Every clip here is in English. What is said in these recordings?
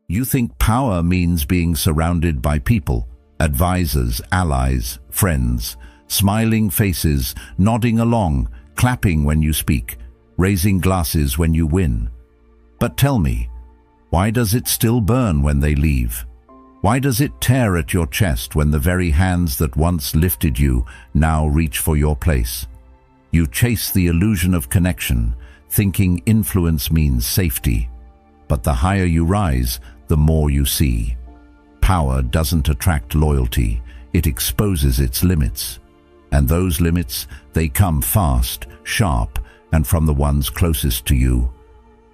You think power means being surrounded by people, advisors, allies, friends, smiling faces, nodding along, clapping when you speak, raising glasses when you win. But tell me, why does it still burn when they leave? Why does it tear at your chest when the very hands that once lifted you now reach for your place? You chase the illusion of connection, thinking influence means safety. But the higher you rise, the more you see. Power doesn't attract loyalty, it exposes its limits. And those limits, they come fast, sharp, and from the ones closest to you.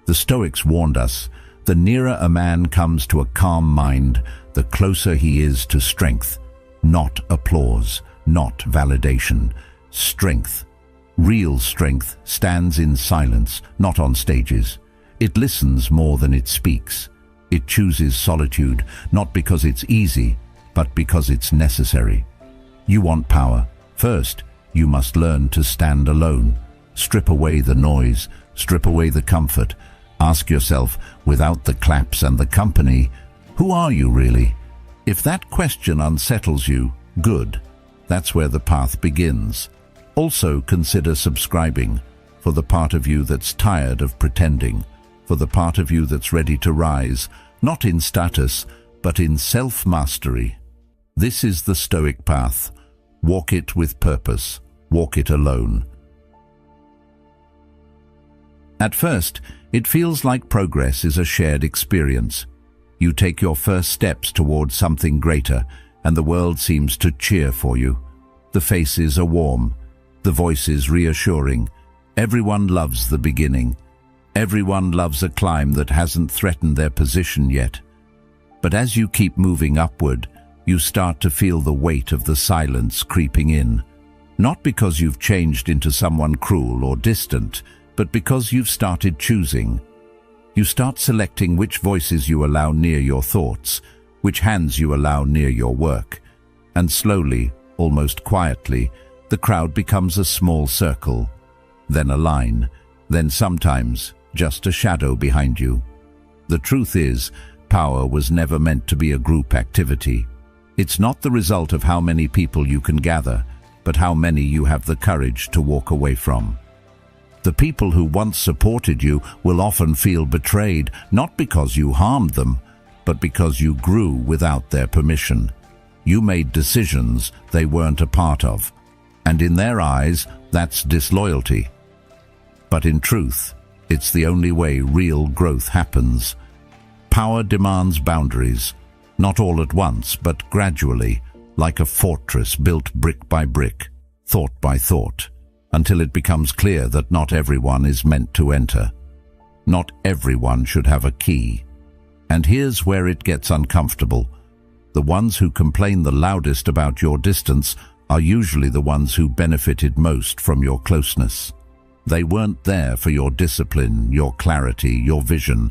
The Stoics warned us, the nearer a man comes to a calm mind, the closer he is to strength. Not applause, not validation. Strength. Real strength stands in silence, not on stages. It listens more than it speaks. It chooses solitude, not because it's easy, but because it's necessary. You want power. First, you must learn to stand alone. Strip away the noise, strip away the comfort. Ask yourself, without the claps and the company, who are you really? If that question unsettles you, good. That's where the path begins. Also consider subscribing, for the part of you that's tired of pretending, for the part of you that's ready to rise, not in status, but in self-mastery. This is the Stoic path. Walk it with purpose. Walk it alone. At first, it feels like progress is a shared experience. You take your first steps towards something greater, and the world seems to cheer for you. The faces are warm, the voices reassuring. Everyone loves the beginning. Everyone loves a climb that hasn't threatened their position yet. But as you keep moving upward, you start to feel the weight of the silence creeping in. Not because you've changed into someone cruel or distant, but because you've started choosing. You start selecting which voices you allow near your thoughts, which hands you allow near your work. And slowly, almost quietly, the crowd becomes a small circle, then a line, then sometimes just a shadow behind you. The truth is, power was never meant to be a group activity. It's not the result of how many people you can gather, but how many you have the courage to walk away from. The people who once supported you will often feel betrayed, not because you harmed them, but because you grew without their permission. You made decisions they weren't a part of, and in their eyes, that's disloyalty. But in truth, it's the only way real growth happens. Power demands boundaries, not all at once, but gradually, like a fortress built brick by brick, thought by thought, until it becomes clear that not everyone is meant to enter. Not everyone should have a key. And here's where it gets uncomfortable. The ones who complain the loudest about your distance are usually the ones who benefited most from your closeness. They weren't there for your discipline, your clarity, your vision.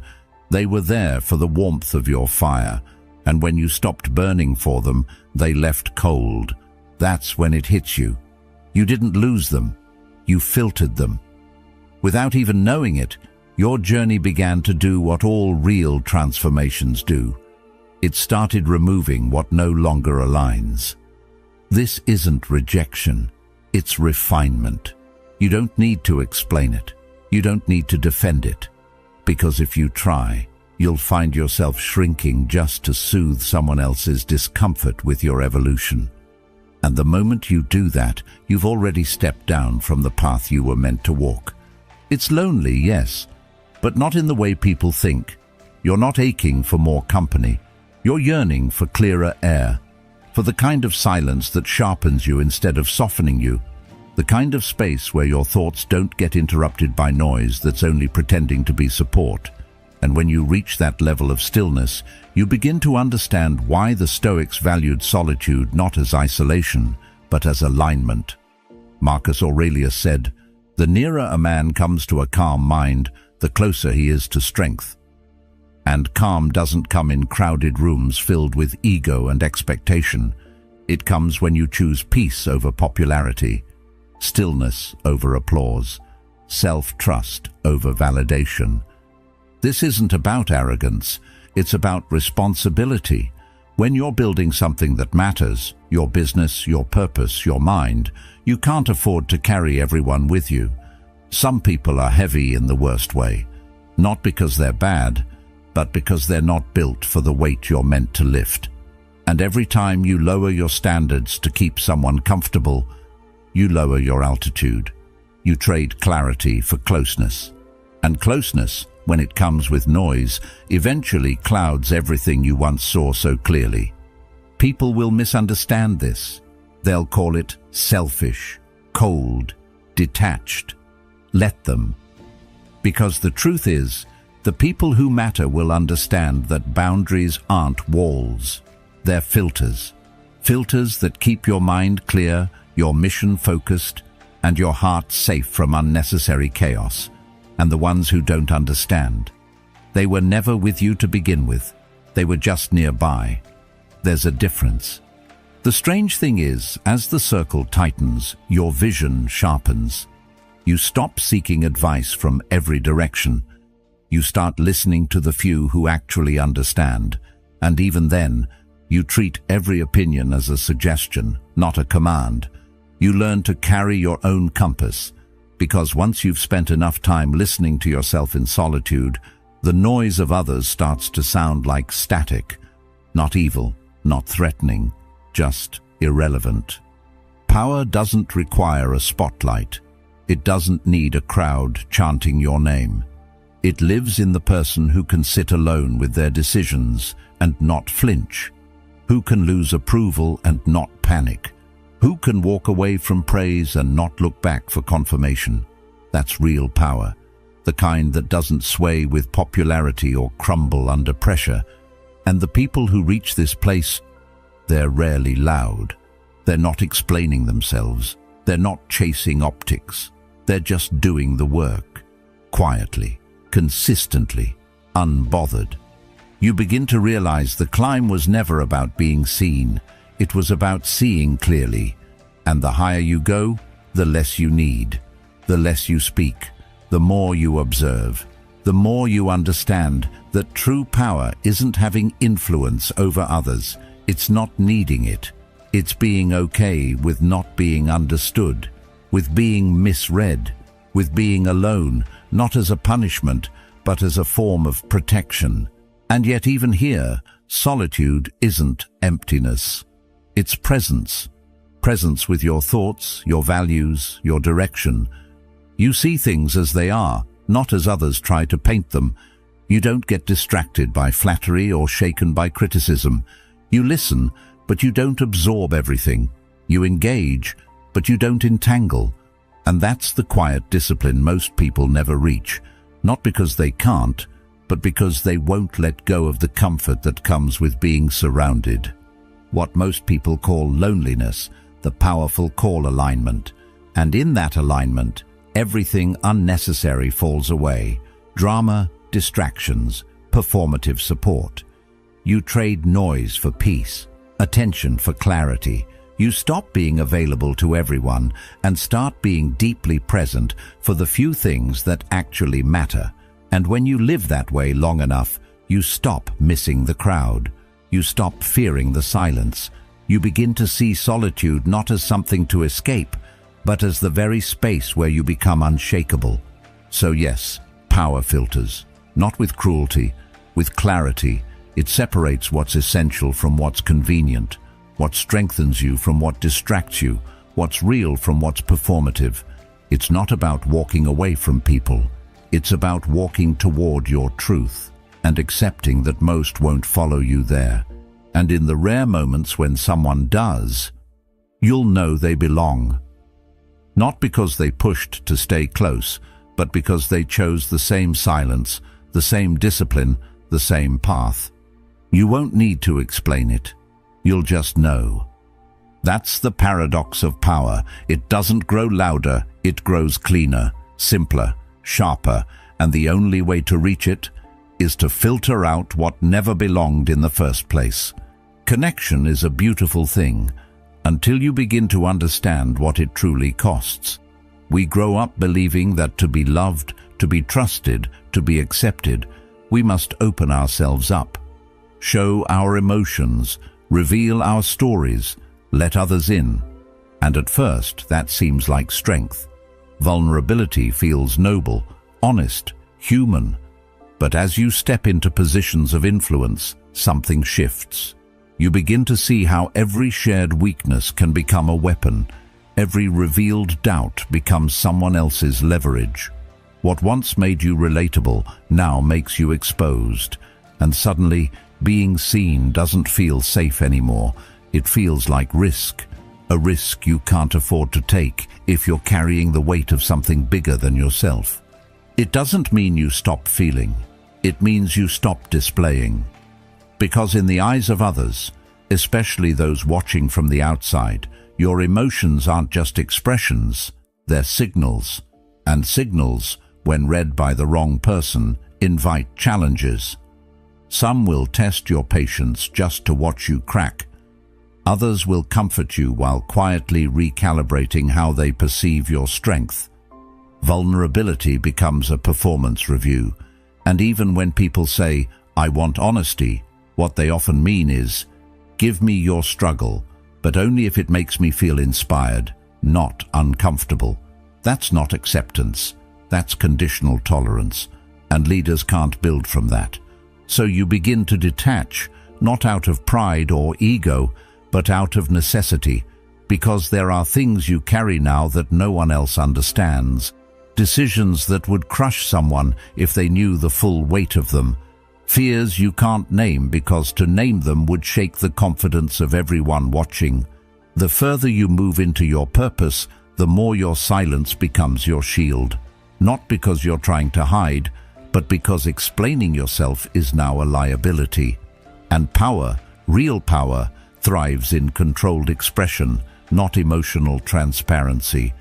They were there for the warmth of your fire, and when you stopped burning for them, they left cold. That's when it hits you. You didn't lose them. You filtered them. Without even knowing it, your journey began to do what all real transformations do. It started removing what no longer aligns. This isn't rejection, it's refinement. You don't need to explain it. You don't need to defend it. Because if you try, you'll find yourself shrinking just to soothe someone else's discomfort with your evolution. And the moment you do that, you've already stepped down from the path you were meant to walk. It's lonely, yes, but not in the way people think. You're not aching for more company. You're yearning for clearer air, for the kind of silence that sharpens you instead of softening you, the kind of space where your thoughts don't get interrupted by noise that's only pretending to be support. And when you reach that level of stillness, you begin to understand why the Stoics valued solitude not as isolation, but as alignment. Marcus Aurelius said, "The nearer a man comes to a calm mind, the closer he is to strength." And calm doesn't come in crowded rooms filled with ego and expectation. It comes when you choose peace over popularity, stillness over applause, self-trust over validation. This isn't about arrogance. it's about responsibility. When you're building something that matters, your business, your purpose, your mind, you can't afford to carry everyone with you. Some people are heavy in the worst way, not because they're bad, but because they're not built for the weight you're meant to lift. And every time you lower your standards to keep someone comfortable, you lower your altitude. You trade clarity for closeness. And closeness, when it comes with noise, eventually clouds everything you once saw so clearly. People will misunderstand this. They'll call it selfish, cold, detached. Let them. Because the truth is, the people who matter will understand that boundaries aren't walls. They're filters. Filters that keep your mind clear, your mission focused, and your heart safe from unnecessary chaos. And the ones who don't understand, they were never with you to begin with. They were just nearby. There's a difference. The strange thing is, as the circle tightens, your vision sharpens. You stop seeking advice from every direction. You start listening to the few who actually understand. And even then, you treat every opinion as a suggestion, not a command. You learn to carry your own compass, because once you've spent enough time listening to yourself in solitude, the noise of others starts to sound like static, not evil, not threatening, just irrelevant. Power doesn't require a spotlight. It doesn't need a crowd chanting your name. It lives in the person who can sit alone with their decisions and not flinch, who can lose approval and not panic, who can walk away from praise and not look back for confirmation. That's real power, the kind that doesn't sway with popularity or crumble under pressure. And the people who reach this place, they're rarely loud. They're not explaining themselves. They're not chasing optics. They're just doing the work, quietly, consistently, unbothered. You begin to realize the climb was never about being seen. It was about seeing clearly. And the higher you go, the less you need, the less you speak, the more you observe, the more you understand that true power isn't having influence over others. It's not needing it. It's being okay with not being understood, with being misread, with being alone, not as a punishment, but as a form of protection. And yet even here, solitude isn't emptiness. It's presence. Presence with your thoughts, your values, your direction. You see things as they are, not as others try to paint them. You don't get distracted by flattery or shaken by criticism. You listen, but you don't absorb everything. You engage, but you don't entangle. And that's the quiet discipline most people never reach, not because they can't, but because they won't let go of the comfort that comes with being surrounded. What most people call loneliness, the powerful call alignment. And in that alignment, everything unnecessary falls away. Drama, distractions, performative support. You trade noise for peace, attention for clarity. You stop being available to everyone and start being deeply present for the few things that actually matter. And when you live that way long enough, you stop missing the crowd. You stop fearing the silence. You begin to see solitude not as something to escape, but as the very space where you become unshakable. So yes, power filters, not with cruelty, with clarity. It separates what's essential from what's convenient, what strengthens you from what distracts you, what's real from what's performative. It's not about walking away from people. It's about walking toward your truth and accepting that most won't follow you there. And in the rare moments when someone does, you'll know they belong. Not because they pushed to stay close, but because they chose the same silence, the same discipline, the same path. You won't need to explain it. You'll just know. That's the paradox of power. It doesn't grow louder, it grows cleaner, simpler, sharper, and the only way to reach it is to filter out what never belonged in the first place. Connection is a beautiful thing until you begin to understand what it truly costs. We grow up believing that to be loved, to be trusted, to be accepted, we must open ourselves up, show our emotions, reveal our stories, let others in. And at first, that seems like strength. Vulnerability feels noble, honest, human. But as you step into positions of influence, something shifts. You begin to see how every shared weakness can become a weapon. Every revealed doubt becomes someone else's leverage. What once made you relatable now makes you exposed. And suddenly, being seen doesn't feel safe anymore. It feels like risk. A risk you can't afford to take if you're carrying the weight of something bigger than yourself. It doesn't mean you stop feeling. It means you stop displaying. Because in the eyes of others, especially those watching from the outside, your emotions aren't just expressions, they're signals. And signals, when read by the wrong person, invite challenges. Some will test your patience just to watch you crack. Others will comfort you while quietly recalibrating how they perceive your strength. Vulnerability becomes a performance review. And even when people say, "I want honesty," what they often mean is, "Give me your struggle, but only if it makes me feel inspired, not uncomfortable." That's not acceptance. That's conditional tolerance. And leaders can't build from that. So you begin to detach, not out of pride or ego, but out of necessity, because there are things you carry now that no one else understands. Decisions that would crush someone if they knew the full weight of them. Fears you can't name because to name them would shake the confidence of everyone watching. The further you move into your purpose, the more your silence becomes your shield. Not because you're trying to hide, but because explaining yourself is now a liability. And power, real power, thrives in controlled expression, not emotional transparency.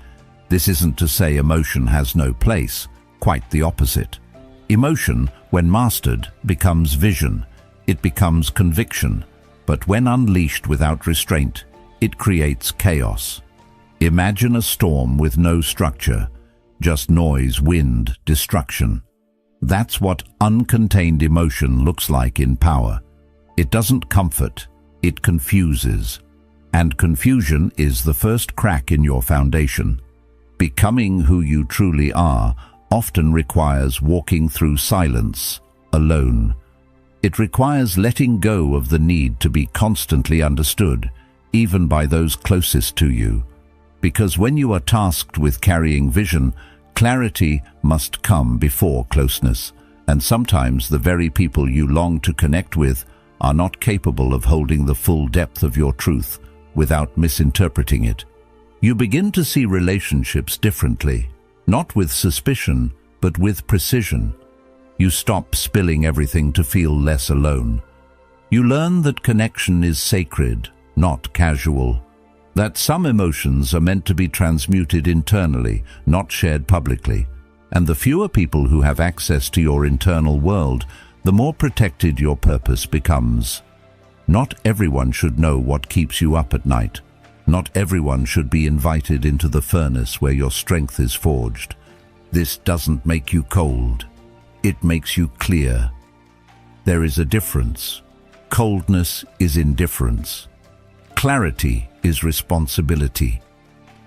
This isn't to say emotion has no place, quite the opposite. Emotion, when mastered, becomes vision. It becomes conviction. But when unleashed without restraint, it creates chaos. Imagine a storm with no structure, just noise, wind, destruction. That's what uncontained emotion looks like in power. It doesn't comfort, it confuses. And confusion is the first crack in your foundation. Becoming who you truly are often requires walking through silence, alone. It requires letting go of the need to be constantly understood, even by those closest to you. Because when you are tasked with carrying vision, clarity must come before closeness, and sometimes the very people you long to connect with are not capable of holding the full depth of your truth without misinterpreting it. You begin to see relationships differently, not with suspicion, but with precision. You stop spilling everything to feel less alone. You learn that connection is sacred, not casual. That some emotions are meant to be transmuted internally, not shared publicly. And the fewer people who have access to your internal world, the more protected your purpose becomes. Not everyone should know what keeps you up at night. Not everyone should be invited into the furnace where your strength is forged. This doesn't make you cold. It makes you clear. There is a difference. Coldness is indifference. Clarity is responsibility.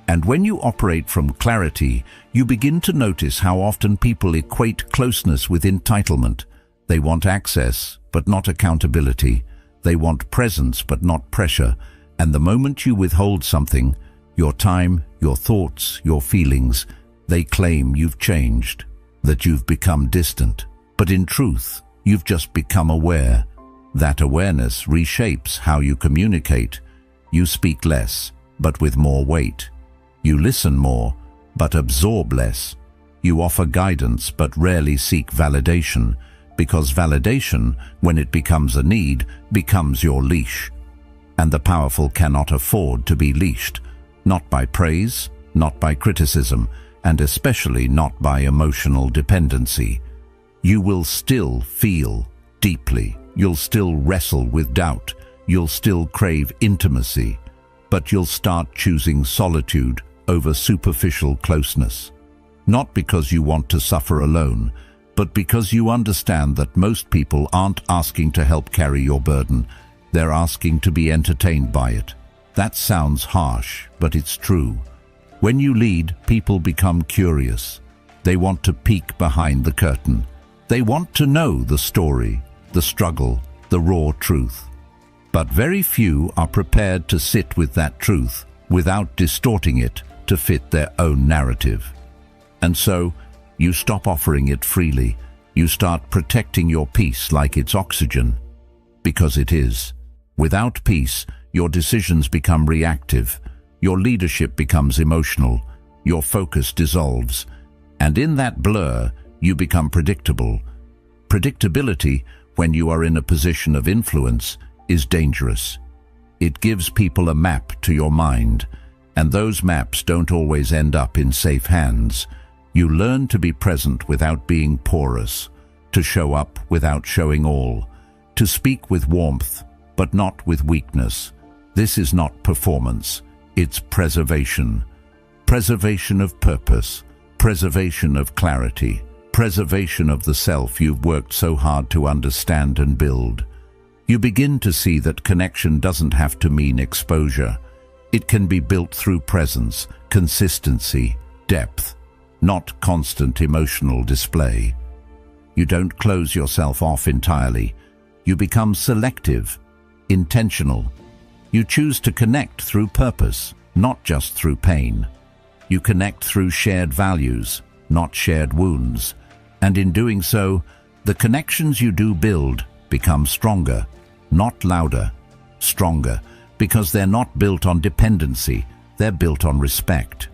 And when you operate from clarity, you begin to notice how often people equate closeness with entitlement. They want access, but not accountability. They want presence, but not pressure. And the moment you withhold something, your time, your thoughts, your feelings, they claim you've changed, that you've become distant. But in truth, you've just become aware. That awareness reshapes how you communicate. You speak less, but with more weight. You listen more, but absorb less. You offer guidance, but rarely seek validation, because validation, when it becomes a need, becomes your leash. And the powerful cannot afford to be leashed, not by praise, not by criticism, and especially not by emotional dependency. You will still feel deeply. You'll still wrestle with doubt. You'll still crave intimacy. But you'll start choosing solitude over superficial closeness. Not because you want to suffer alone, but because you understand that most people aren't asking to help carry your burden, they're asking to be entertained by it. That sounds harsh, but it's true. When you lead, people become curious. They want to peek behind the curtain. They want to know the story, the struggle, the raw truth. But very few are prepared to sit with that truth without distorting it to fit their own narrative. And so, you stop offering it freely. You start protecting your peace like it's oxygen. Because it is. Without peace, your decisions become reactive. Your leadership becomes emotional. Your focus dissolves. And in that blur, you become predictable. Predictability, when you are in a position of influence, is dangerous. It gives people a map to your mind, and those maps don't always end up in safe hands. You learn to be present without being porous, to show up without showing all, to speak with warmth, but not with weakness. This is not performance, it's preservation. Preservation of purpose, preservation of clarity, preservation of the self you've worked so hard to understand and build. You begin to see that connection doesn't have to mean exposure. It can be built through presence, consistency, depth, not constant emotional display. You don't close yourself off entirely. You become selective, intentional. You choose to connect through purpose, not just through pain. You connect through shared values, not shared wounds. And in doing so, the connections you do build become stronger, not louder, stronger, because they're not built on dependency, they're built on respect.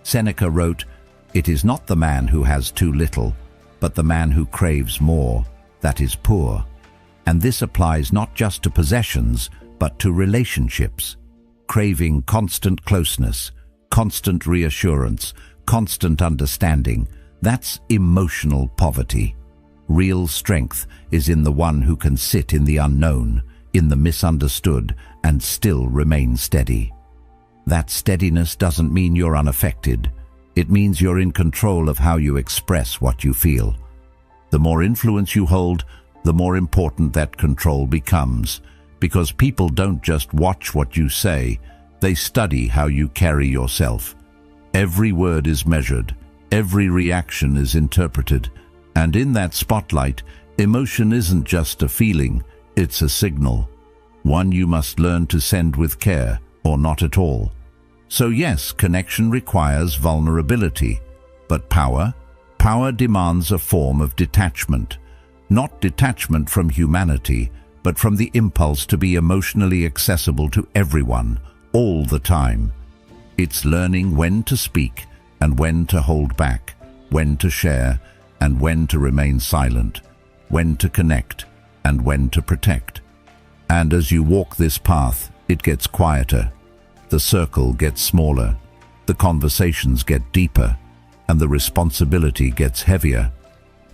Seneca wrote, "It is not the man who has too little, but the man who craves more, that is poor." And this applies not just to possessions, but to relationships. Craving constant closeness, constant reassurance, constant understanding, that's emotional poverty. Real strength is in the one who can sit in the unknown, in the misunderstood, and still remain steady. That steadiness doesn't mean you're unaffected. It means you're in control of how you express what you feel. The more influence you hold, the more important that control becomes, because people don't just watch what you say, they study how you carry yourself. Every word is measured, every reaction is interpreted, and in that spotlight, emotion isn't just a feeling, it's a signal. One you must learn to send with care, or not at all. So yes, connection requires vulnerability, but power demands a form of detachment. Not detachment from humanity, but from the impulse to be emotionally accessible to everyone, all the time. It's learning when to speak and when to hold back, when to share and when to remain silent, when to connect and when to protect. And as you walk this path, it gets quieter. The circle gets smaller, the conversations get deeper, and the responsibility gets heavier.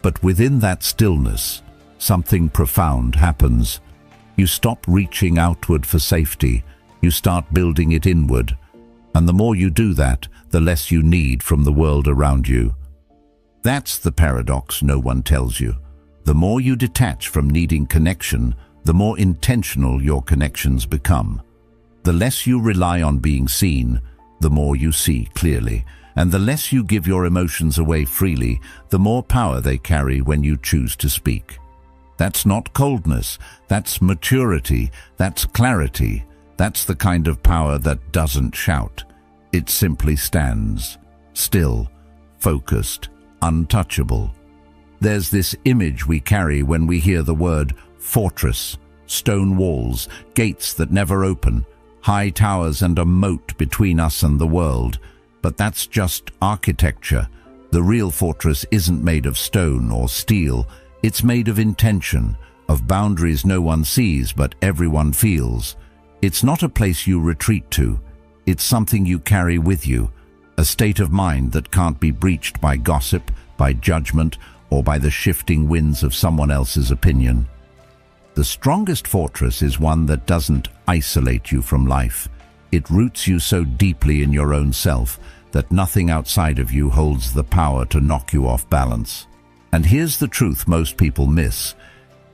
But within that stillness, something profound happens. You stop reaching outward for safety, you start building it inward. And the more you do that, the less you need from the world around you. That's the paradox no one tells you. The more you detach from needing connection, the more intentional your connections become. The less you rely on being seen, the more you see clearly. And the less you give your emotions away freely, the more power they carry when you choose to speak. That's not coldness, that's maturity, that's clarity. That's the kind of power that doesn't shout. It simply stands, still, focused, untouchable. There's this image we carry when we hear the word fortress, stone walls, gates that never open, high towers and a moat between us and the world. But that's just architecture. The real fortress isn't made of stone or steel. It's made of intention, of boundaries no one sees but everyone feels. It's not a place you retreat to. It's something you carry with you, a state of mind that can't be breached by gossip, by judgment, or by the shifting winds of someone else's opinion. The strongest fortress is one that doesn't isolate you from life. It roots you so deeply in your own self that nothing outside of you holds the power to knock you off balance. And here's the truth most people miss.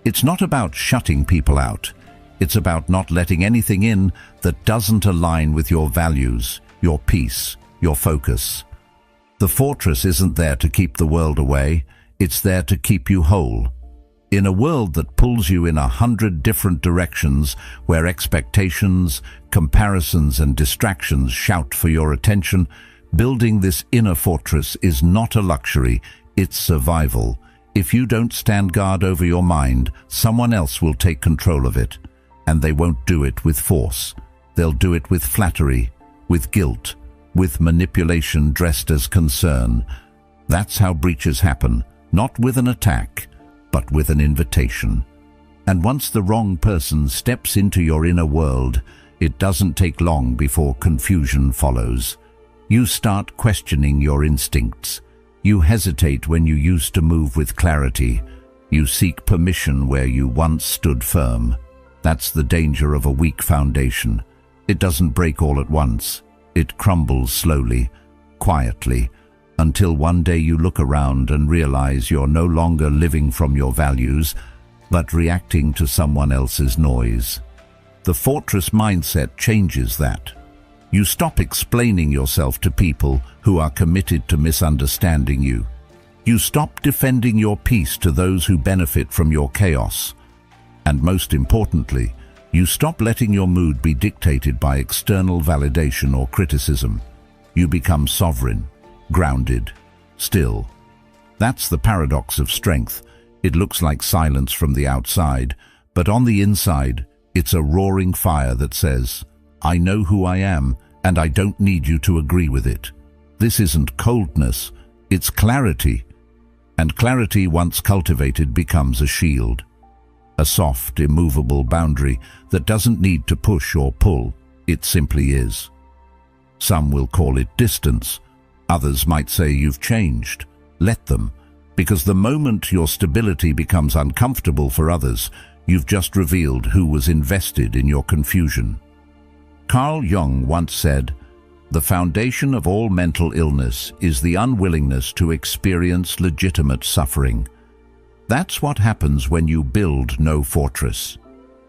It's not about shutting people out. It's about not letting anything in that doesn't align with your values, your peace, your focus. The fortress isn't there to keep the world away. It's there to keep you whole. In a world that pulls you in 100 different directions, where expectations, comparisons, and distractions shout for your attention, building this inner fortress is not a luxury, it's survival. If you don't stand guard over your mind, someone else will take control of it. And they won't do it with force. They'll do it with flattery, with guilt, with manipulation dressed as concern. That's how breaches happen, not with an attack, but with an invitation. And once the wrong person steps into your inner world, it doesn't take long before confusion follows. You start questioning your instincts. You hesitate when you used to move with clarity. You seek permission where you once stood firm. That's the danger of a weak foundation. It doesn't break all at once. It crumbles slowly, quietly, until one day you look around and realize you're no longer living from your values, but reacting to someone else's noise. The fortress mindset changes that. You stop explaining yourself to people who are committed to misunderstanding you. You stop defending your peace to those who benefit from your chaos. And most importantly, you stop letting your mood be dictated by external validation or criticism. You become sovereign, grounded, still. That's the paradox of strength. It looks like silence from the outside, but on the inside, it's a roaring fire that says, I know who I am, and I don't need you to agree with it. This isn't coldness, it's clarity. And clarity, once cultivated, becomes a shield. A soft, immovable boundary that doesn't need to push or pull, it simply is. Some will call it distance. Others might say you've changed. Let them, because the moment your stability becomes uncomfortable for others, you've just revealed who was invested in your confusion. Carl Jung once said, "The foundation of all mental illness is the unwillingness to experience legitimate suffering." That's what happens when you build no fortress.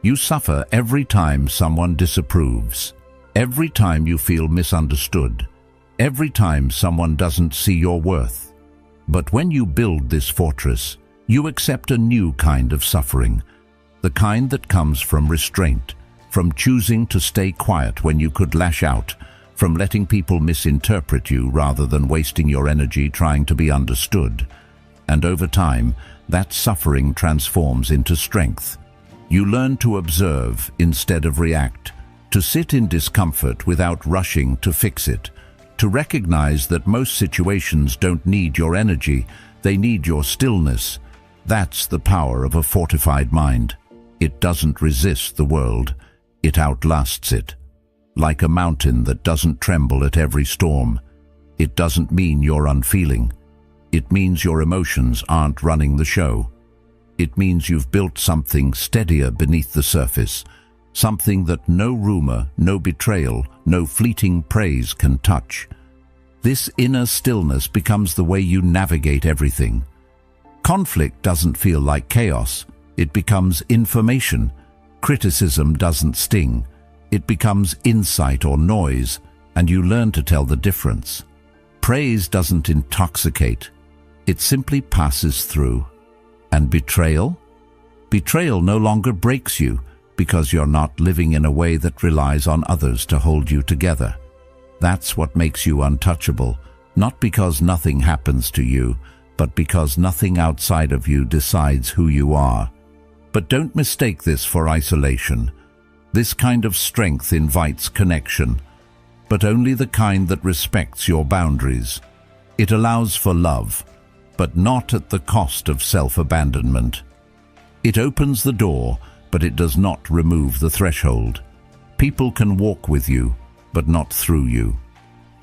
You suffer every time someone disapproves, every time you feel misunderstood, every time someone doesn't see your worth. But when you build this fortress, you accept a new kind of suffering, the kind that comes from restraint, from choosing to stay quiet when you could lash out, from letting people misinterpret you rather than wasting your energy trying to be understood. And over time, that suffering transforms into strength. You learn to observe instead of react, to sit in discomfort without rushing to fix it, to recognize that most situations don't need your energy, they need your stillness. That's the power of a fortified mind. It doesn't resist the world, it outlasts it. Like a mountain that doesn't tremble at every storm. It doesn't mean you're unfeeling. It means your emotions aren't running the show. It means you've built something steadier beneath the surface, something that no rumor, no betrayal, no fleeting praise can touch. This inner stillness becomes the way you navigate everything. Conflict doesn't feel like chaos. It becomes information. Criticism doesn't sting. It becomes insight or noise, and you learn to tell the difference. Praise doesn't intoxicate. It simply passes through. And betrayal? Betrayal no longer breaks you because you're not living in a way that relies on others to hold you together. That's what makes you untouchable, not because nothing happens to you, but because nothing outside of you decides who you are. But don't mistake this for isolation. This kind of strength invites connection, but only the kind that respects your boundaries. It allows for love, but not at the cost of self-abandonment. It opens the door, but it does not remove the threshold. People can walk with you, but not through you.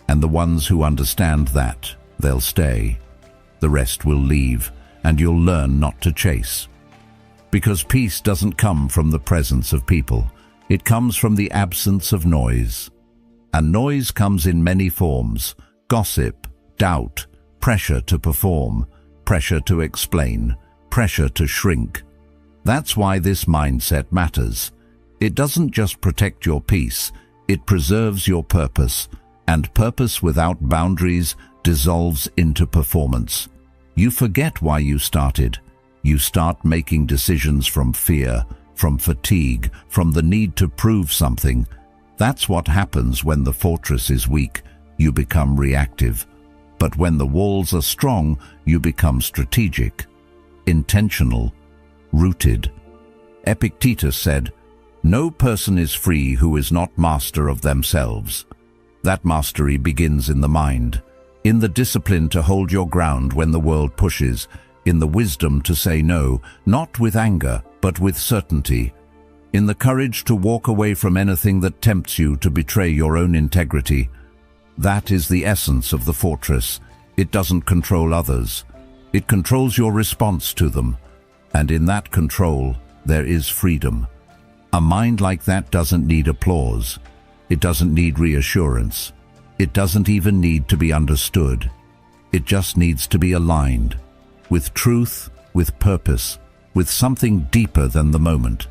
And the ones who understand that, they'll stay. The rest will leave, and you'll learn not to chase. Because peace doesn't come from the presence of people. It comes from the absence of noise. And noise comes in many forms: gossip, doubt, pressure to perform, pressure to explain, pressure to shrink. That's why this mindset matters. It doesn't just protect your peace, it preserves your purpose, and purpose without boundaries dissolves into performance. You forget why you started. You start making decisions from fear, from fatigue, from the need to prove something. That's what happens when the fortress is weak. You become reactive. But when the walls are strong, you become strategic, intentional, rooted. Epictetus said, "No person is free who is not master of themselves." That mastery begins in the mind, in the discipline to hold your ground when the world pushes, in the wisdom to say no, not with anger, but with certainty, in the courage to walk away from anything that tempts you to betray your own integrity. That is the essence of the fortress. It doesn't control others. It controls your response to them. And in that control, there is freedom. A mind like that doesn't need applause. It doesn't need reassurance. It doesn't even need to be understood. It just needs to be aligned, with truth, with purpose, with something deeper than the moment.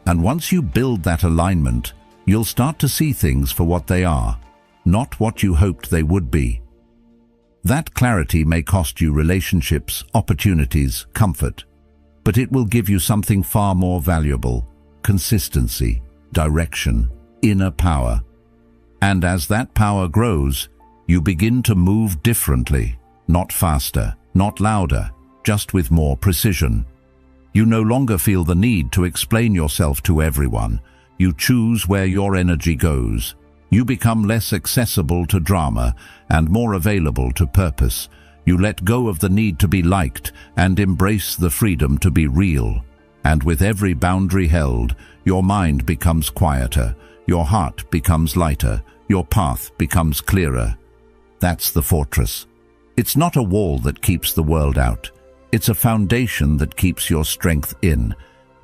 And once you build that alignment, you'll start to see things for what they are, not what you hoped they would be. That clarity may cost you relationships, opportunities, comfort, but it will give you something far more valuable: consistency, direction, inner power. And as that power grows, you begin to move differently, not faster, not louder, just with more precision. You no longer feel the need to explain yourself to everyone. You choose where your energy goes. You become less accessible to drama and more available to purpose. You let go of the need to be liked and embrace the freedom to be real. And with every boundary held, your mind becomes quieter, your heart becomes lighter, your path becomes clearer. That's the fortress. It's not a wall that keeps the world out. It's a foundation that keeps your strength in.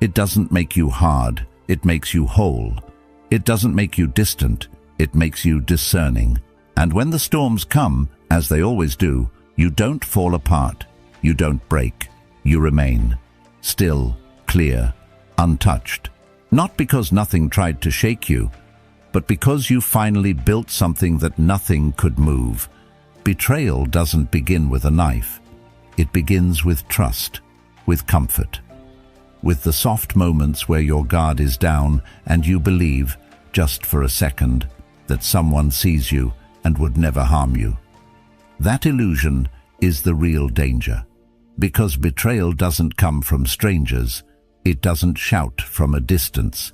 It doesn't make you hard, it makes you whole. It doesn't make you distant, it makes you discerning. And when the storms come, as they always do, you don't fall apart, you don't break, you remain. Still, clear, untouched. Not because nothing tried to shake you, but because you finally built something that nothing could move. Betrayal doesn't begin with a knife. It begins with trust, with comfort, with the soft moments where your guard is down and you believe, just for a second, that someone sees you and would never harm you. That illusion is the real danger, because betrayal doesn't come from strangers. It doesn't shout from a distance.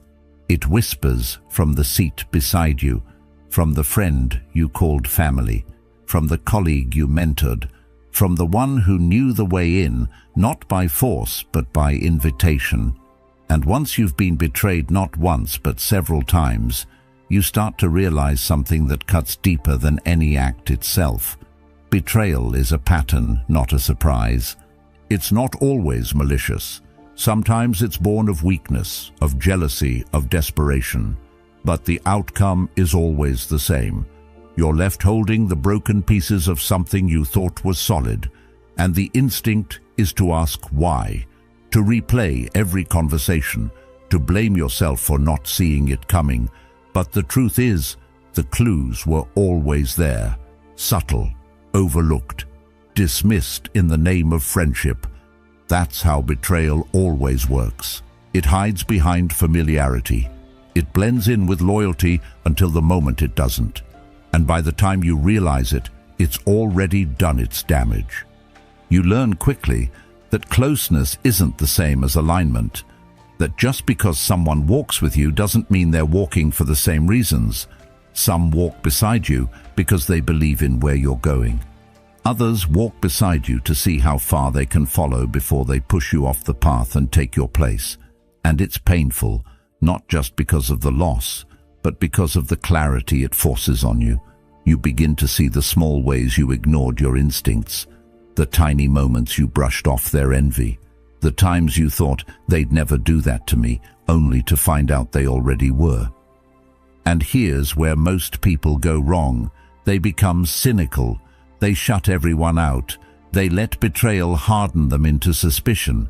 It whispers from the seat beside you, from the friend you called family, from the colleague you mentored, from the one who knew the way in, not by force but by invitation. And once you've been betrayed not once but several times, you start to realize something that cuts deeper than any act itself. Betrayal is a pattern, not a surprise. It's not always malicious. Sometimes it's born of weakness, of jealousy, of desperation. But the outcome is always the same. You're left holding the broken pieces of something you thought was solid, and the instinct is to ask why, to replay every conversation, to blame yourself for not seeing it coming. But the truth is, the clues were always there, subtle, overlooked, dismissed in the name of friendship. That's how betrayal always works. It hides behind familiarity. It blends in with loyalty until the moment it doesn't. And by the time you realize it, it's already done its damage. You learn quickly that closeness isn't the same as alignment, that just because someone walks with you doesn't mean they're walking for the same reasons. Some walk beside you because they believe in where you're going. Others walk beside you to see how far they can follow before they push you off the path and take your place. And it's painful, not just because of the loss, but because of the clarity it forces on you. You begin to see the small ways you ignored your instincts, the tiny moments you brushed off their envy, the times you thought they'd never do that to me, only to find out they already were. And here's where most people go wrong. They become cynical. They shut everyone out. They let betrayal harden them into suspicion.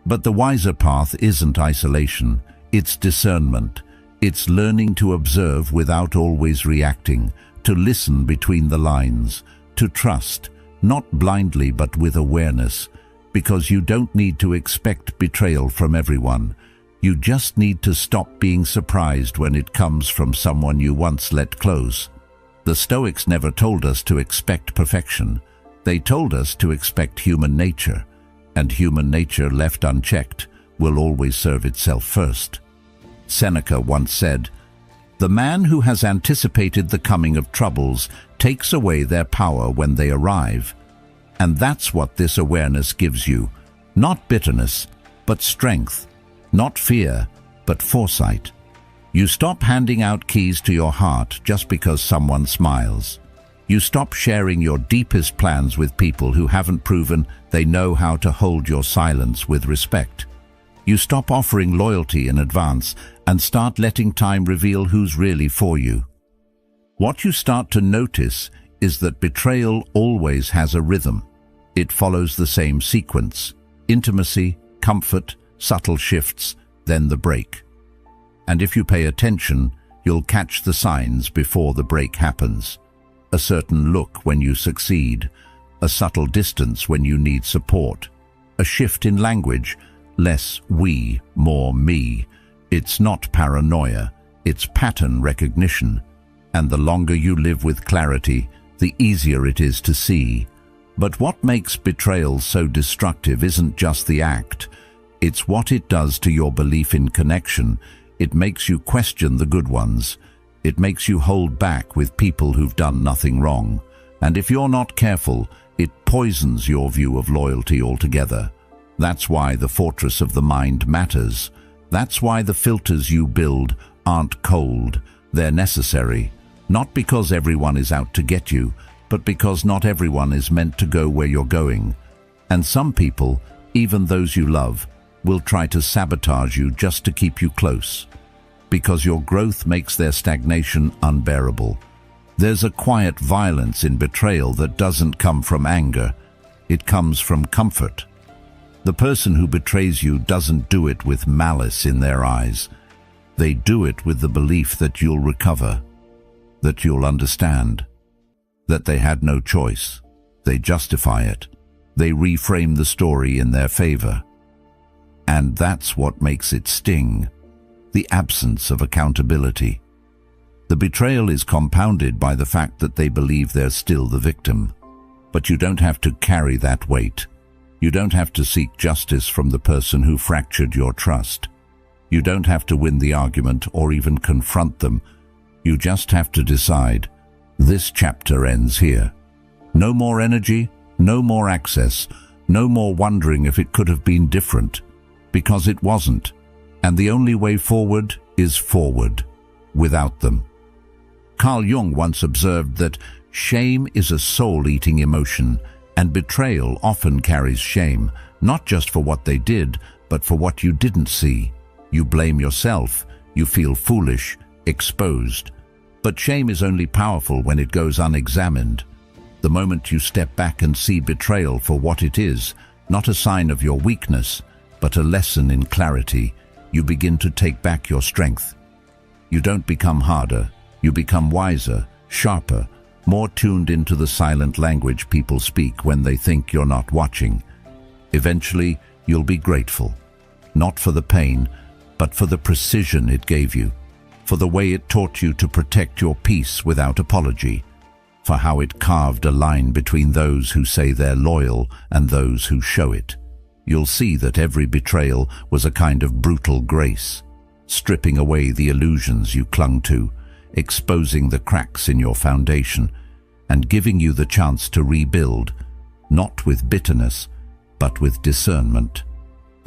But the wiser path isn't isolation, it's discernment. It's learning to observe without always reacting, to listen between the lines, to trust, not blindly but with awareness, because you don't need to expect betrayal from everyone. You just need to stop being surprised when it comes from someone you once let close. The Stoics never told us to expect perfection. They told us to expect human nature, and human nature left unchecked will always serve itself first. Seneca once said, "The man who has anticipated the coming of troubles takes away their power when they arrive." And that's what this awareness gives you. Not bitterness, but strength. Not fear, but foresight. You stop handing out keys to your heart just because someone smiles. You stop sharing your deepest plans with people who haven't proven they know how to hold your silence with respect. You stop offering loyalty in advance and start letting time reveal who's really for you. What you start to notice is that betrayal always has a rhythm. It follows the same sequence: intimacy, comfort, subtle shifts, then the break. And if you pay attention, you'll catch the signs before the break happens. A certain look when you succeed, a subtle distance when you need support, a shift in language, less we, more me. It's not paranoia, it's pattern recognition. And the longer you live with clarity, the easier it is to see. But what makes betrayal so destructive isn't just the act, it's what it does to your belief in connection. It makes you question the good ones. It makes you hold back with people who've done nothing wrong. And if you're not careful, it poisons your view of loyalty altogether. That's why the fortress of the mind matters. That's why the filters you build aren't cold. They're necessary. Not because everyone is out to get you, but because not everyone is meant to go where you're going. And some people, even those you love, will try to sabotage you just to keep you close. Because your growth makes their stagnation unbearable. There's a quiet violence in betrayal that doesn't come from anger. It comes from comfort. The person who betrays you doesn't do it with malice in their eyes. They do it with the belief that you'll recover, that you'll understand, that they had no choice. They justify it. They reframe the story in their favor. And that's what makes it sting. The absence of accountability. The betrayal is compounded by the fact that they believe they're still the victim. But you don't have to carry that weight. You don't have to seek justice from the person who fractured your trust. You don't have to win the argument or even confront them. You just have to decide, this chapter ends here. No more energy, no more access, no more wondering if it could have been different, because it wasn't. And the only way forward is forward, without them. Carl Jung once observed that shame is a soul-eating emotion, and betrayal often carries shame, not just for what they did, but for what you didn't see. You blame yourself, you feel foolish, exposed. But shame is only powerful when it goes unexamined. The moment you step back and see betrayal for what it is, not a sign of your weakness, but a lesson in clarity, you begin to take back your strength. You don't become harder, you become wiser, sharper, more tuned into the silent language people speak when they think you're not watching. Eventually, you'll be grateful, not for the pain, but for the precision it gave you, for the way it taught you to protect your peace without apology, for how it carved a line between those who say they're loyal and those who show it. You'll see that every betrayal was a kind of brutal grace, stripping away the illusions you clung to, exposing the cracks in your foundation, and giving you the chance to rebuild, not with bitterness, but with discernment.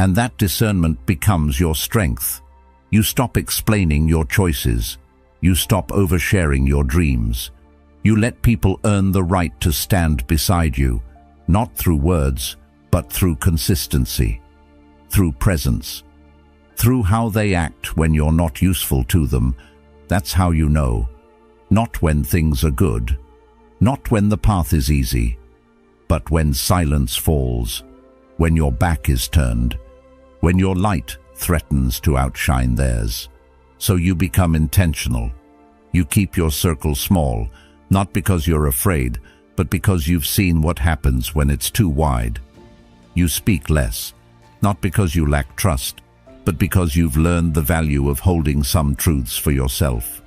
And that discernment becomes your strength. You stop explaining your choices. You stop oversharing your dreams. You let people earn the right to stand beside you, not through words, but through consistency, through presence, through how they act when you're not useful to them. That's how you know. Not when things are good, not when the path is easy, but when silence falls, when your back is turned, when your light threatens to outshine theirs. So you become intentional. You keep your circle small, not because you're afraid, but because you've seen what happens when it's too wide. You speak less, not because you lack trust, but because you've learned the value of holding some truths for yourself.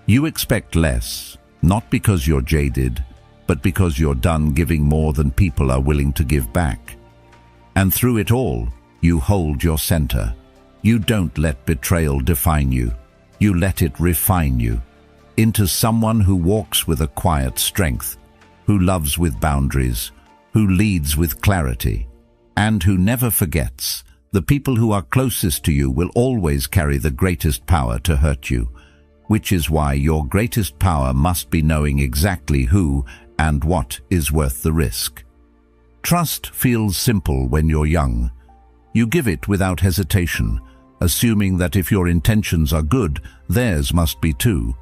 You expect less, not because you're jaded, but because you're done giving more than people are willing to give back. And through it all, you hold your center. You don't let betrayal define you. You let it refine you into someone who walks with a quiet strength, who loves with boundaries, who leads with clarity, and who never forgets. The people who are closest to you will always carry the greatest power to hurt you, which is why your greatest power must be knowing exactly who and what is worth the risk. Trust feels simple when you're young. You give it without hesitation, assuming that if your intentions are good, theirs must be too.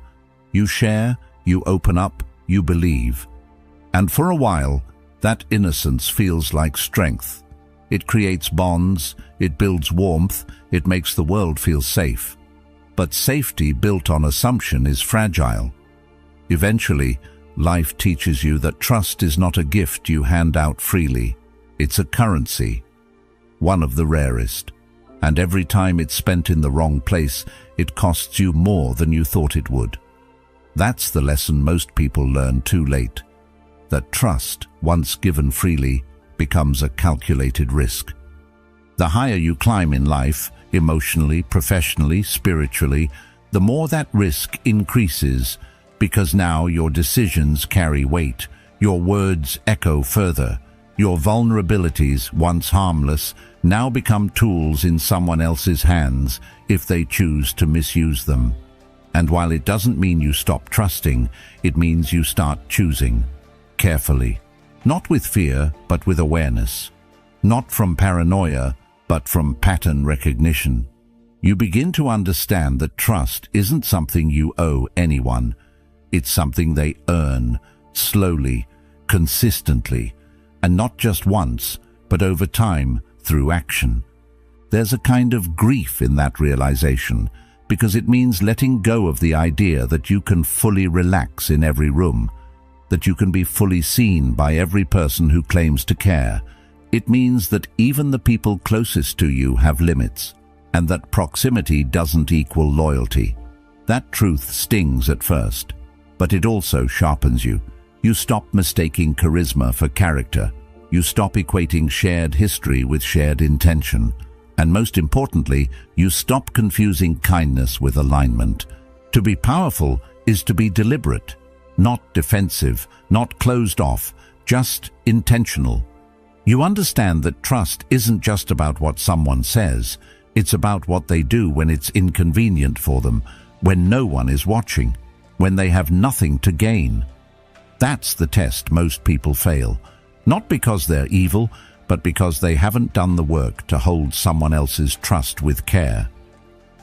You share, you open up, you believe. And for a while, that innocence feels like strength. It creates bonds, it builds warmth, it makes the world feel safe. But safety built on assumption is fragile. Eventually, life teaches you that trust is not a gift you hand out freely. It's a currency, one of the rarest. And every time it's spent in the wrong place, it costs you more than you thought it would. That's the lesson most people learn too late. That trust, once given freely, becomes a calculated risk. The higher you climb in life, emotionally, professionally, spiritually, the more that risk increases, because now your decisions carry weight, your words echo further, your vulnerabilities, once harmless, now become tools in someone else's hands if they choose to misuse them. And while it doesn't mean you stop trusting, it means you start choosing carefully. Not with fear, but with awareness. Not from paranoia, but from pattern recognition. You begin to understand that trust isn't something you owe anyone. It's something they earn, slowly, consistently, and not just once, but over time, through action. There's a kind of grief in that realization, because it means letting go of the idea that you can fully relax in every room, that you can be fully seen by every person who claims to care. It means that even the people closest to you have limits, and that proximity doesn't equal loyalty. That truth stings at first, but it also sharpens you. You stop mistaking charisma for character. You stop equating shared history with shared intention. And most importantly, you stop confusing kindness with alignment. To be powerful is to be deliberate, not defensive, not closed off, just intentional. You understand that trust isn't just about what someone says, it's about what they do when it's inconvenient for them, when no one is watching, when they have nothing to gain. That's the test most people fail, not because they're evil, but because they haven't done the work to hold someone else's trust with care.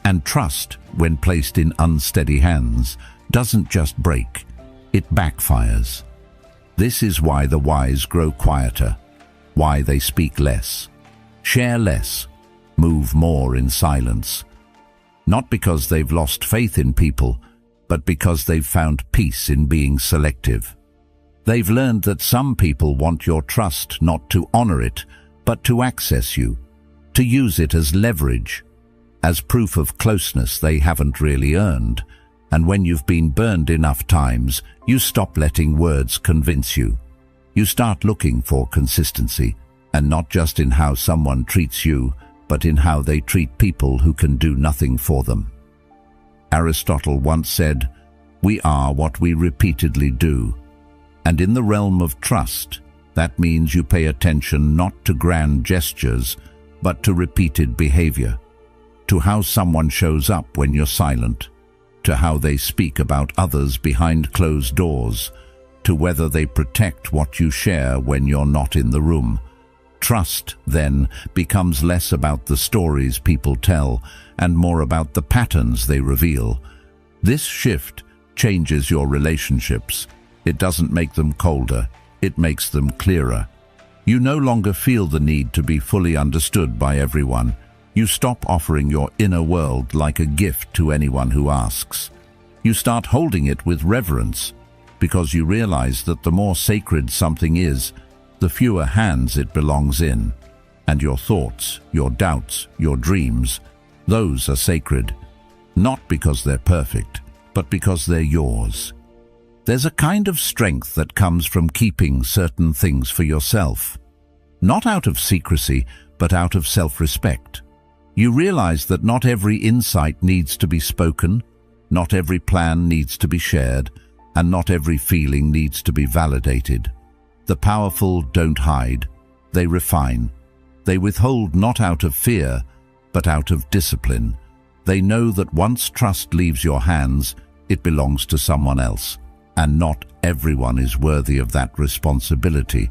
And trust, when placed in unsteady hands, doesn't just break, it backfires. This is why the wise grow quieter, why they speak less, share less, move more in silence. Not because they've lost faith in people, but because they've found peace in being selective. They've learned that some people want your trust not to honor it, but to access you, to use it as leverage, as proof of closeness they haven't really earned. And when you've been burned enough times, you stop letting words convince you. You start looking for consistency, and not just in how someone treats you, but in how they treat people who can do nothing for them. Aristotle once said, "We are what we repeatedly do." And in the realm of trust, that means you pay attention not to grand gestures, but to repeated behavior, to how someone shows up when you're silent, to how they speak about others behind closed doors, to whether they protect what you share when you're not in the room. Trust, then, becomes less about the stories people tell and more about the patterns they reveal. This shift changes your relationships. It doesn't make them colder. it makes them clearer. You no longer feel the need to be fully understood by everyone. You stop offering your inner world like a gift to anyone who asks. You start holding it with reverence, because you realize that the more sacred something is, the fewer hands it belongs in. And your thoughts, your doubts, your dreams, those are sacred, not because they're perfect, but because they're yours. There's a kind of strength that comes from keeping certain things for yourself, not out of secrecy, but out of self-respect. You realize that not every insight needs to be spoken, not every plan needs to be shared, and not every feeling needs to be validated. The powerful don't hide, they refine. They withhold not out of fear, but out of discipline. They know that once trust leaves your hands, it belongs to someone else, and not everyone is worthy of that responsibility.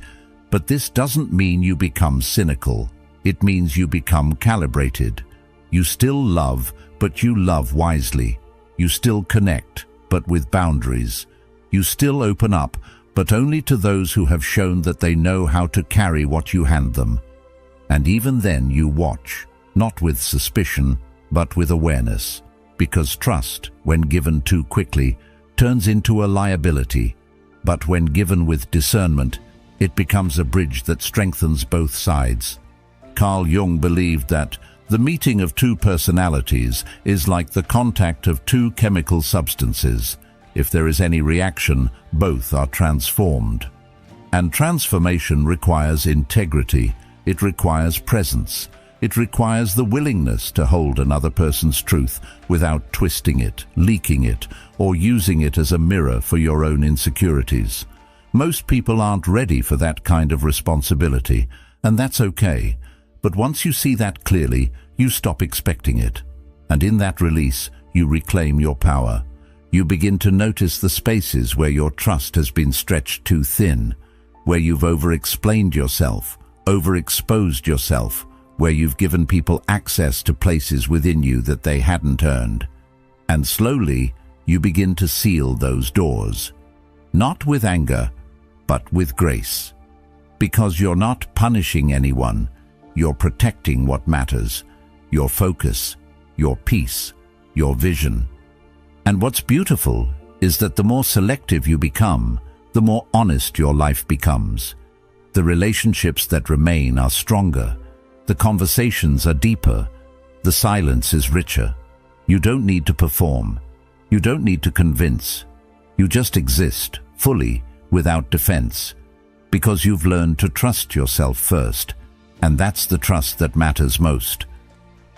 But this doesn't mean you become cynical. It means you become calibrated. You still love, but you love wisely. You still connect, but with boundaries. You still open up, but only to those who have shown that they know how to carry what you hand them. And even then you watch, not with suspicion, but with awareness, because trust, when given too quickly, turns into a liability, but when given with discernment, it becomes a bridge that strengthens both sides. Carl Jung believed that the meeting of two personalities is like the contact of two chemical substances. If there is any reaction, both are transformed. And transformation requires integrity. It requires presence. It requires the willingness to hold another person's truth without twisting it, leaking it, or using it as a mirror for your own insecurities. Most people aren't ready for that kind of responsibility, and that's okay. But once you see that clearly, you stop expecting it. And in that release, you reclaim your power. You begin to notice the spaces where your trust has been stretched too thin, where you've over-explained yourself, overexposed yourself, where you've given people access to places within you that they hadn't earned. And slowly, you begin to seal those doors. Not with anger, but with grace. Because you're not punishing anyone, you're protecting what matters, your focus, your peace, your vision. And what's beautiful is that the more selective you become, the more honest your life becomes. The relationships that remain are stronger. The conversations are deeper. The silence is richer. You don't need to perform. You don't need to convince. You just exist, fully, without defense. Because you've learned to trust yourself first. And that's the trust that matters most.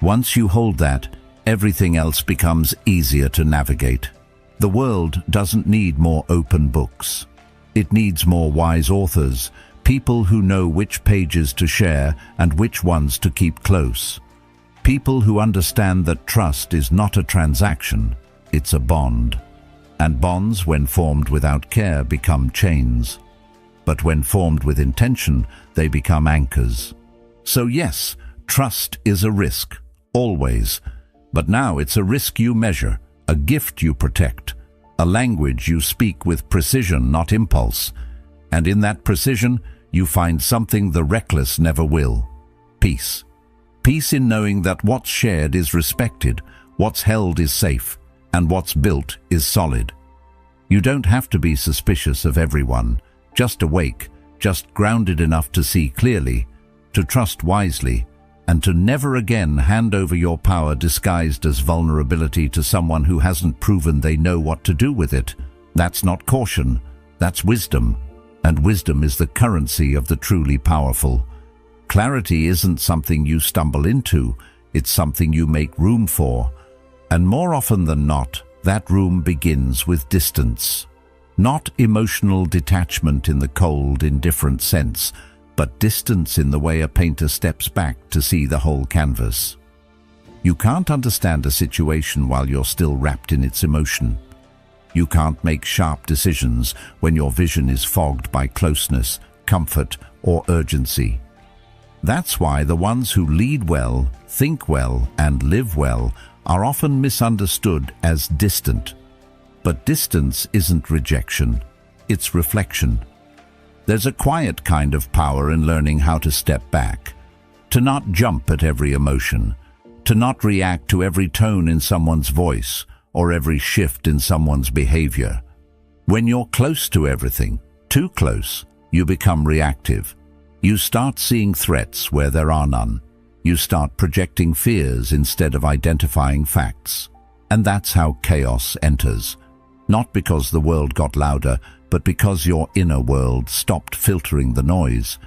Once you hold that, everything else becomes easier to navigate. The world doesn't need more open books. It needs more wise authors, people who know which pages to share and which ones to keep close. People who understand that trust is not a transaction, it's a bond. And bonds, when formed without care, become chains. But when formed with intention, they become anchors. So yes, trust is a risk, always. But now it's a risk you measure, a gift you protect, a language you speak with precision, not impulse. And in that precision, you find something the reckless never will: peace. Peace in knowing that what's shared is respected, what's held is safe, and what's built is solid. You don't have to be suspicious of everyone, just awake, just grounded enough to see clearly, to trust wisely, and to never again hand over your power disguised as vulnerability to someone who hasn't proven they know what to do with it. That's not caution, that's wisdom. And wisdom is the currency of the truly powerful. Clarity isn't something you stumble into, it's something you make room for. And more often than not, that room begins with distance. Not emotional detachment in the cold, indifferent sense, but distance in the way a painter steps back to see the whole canvas. You can't understand a situation while you're still wrapped in its emotion. You can't make sharp decisions when your vision is fogged by closeness, comfort, or urgency. That's why the ones who lead well, think well, and live well are often misunderstood as distant. But distance isn't rejection, it's reflection. There's a quiet kind of power in learning how to step back, to not jump at every emotion, to not react to every tone in someone's voice or every shift in someone's behavior. When you're close to everything, too close, you become reactive. You start seeing threats where there are none. You start projecting fears instead of identifying facts. And that's how chaos enters. Not because the world got louder, but because your inner world stopped filtering the noise.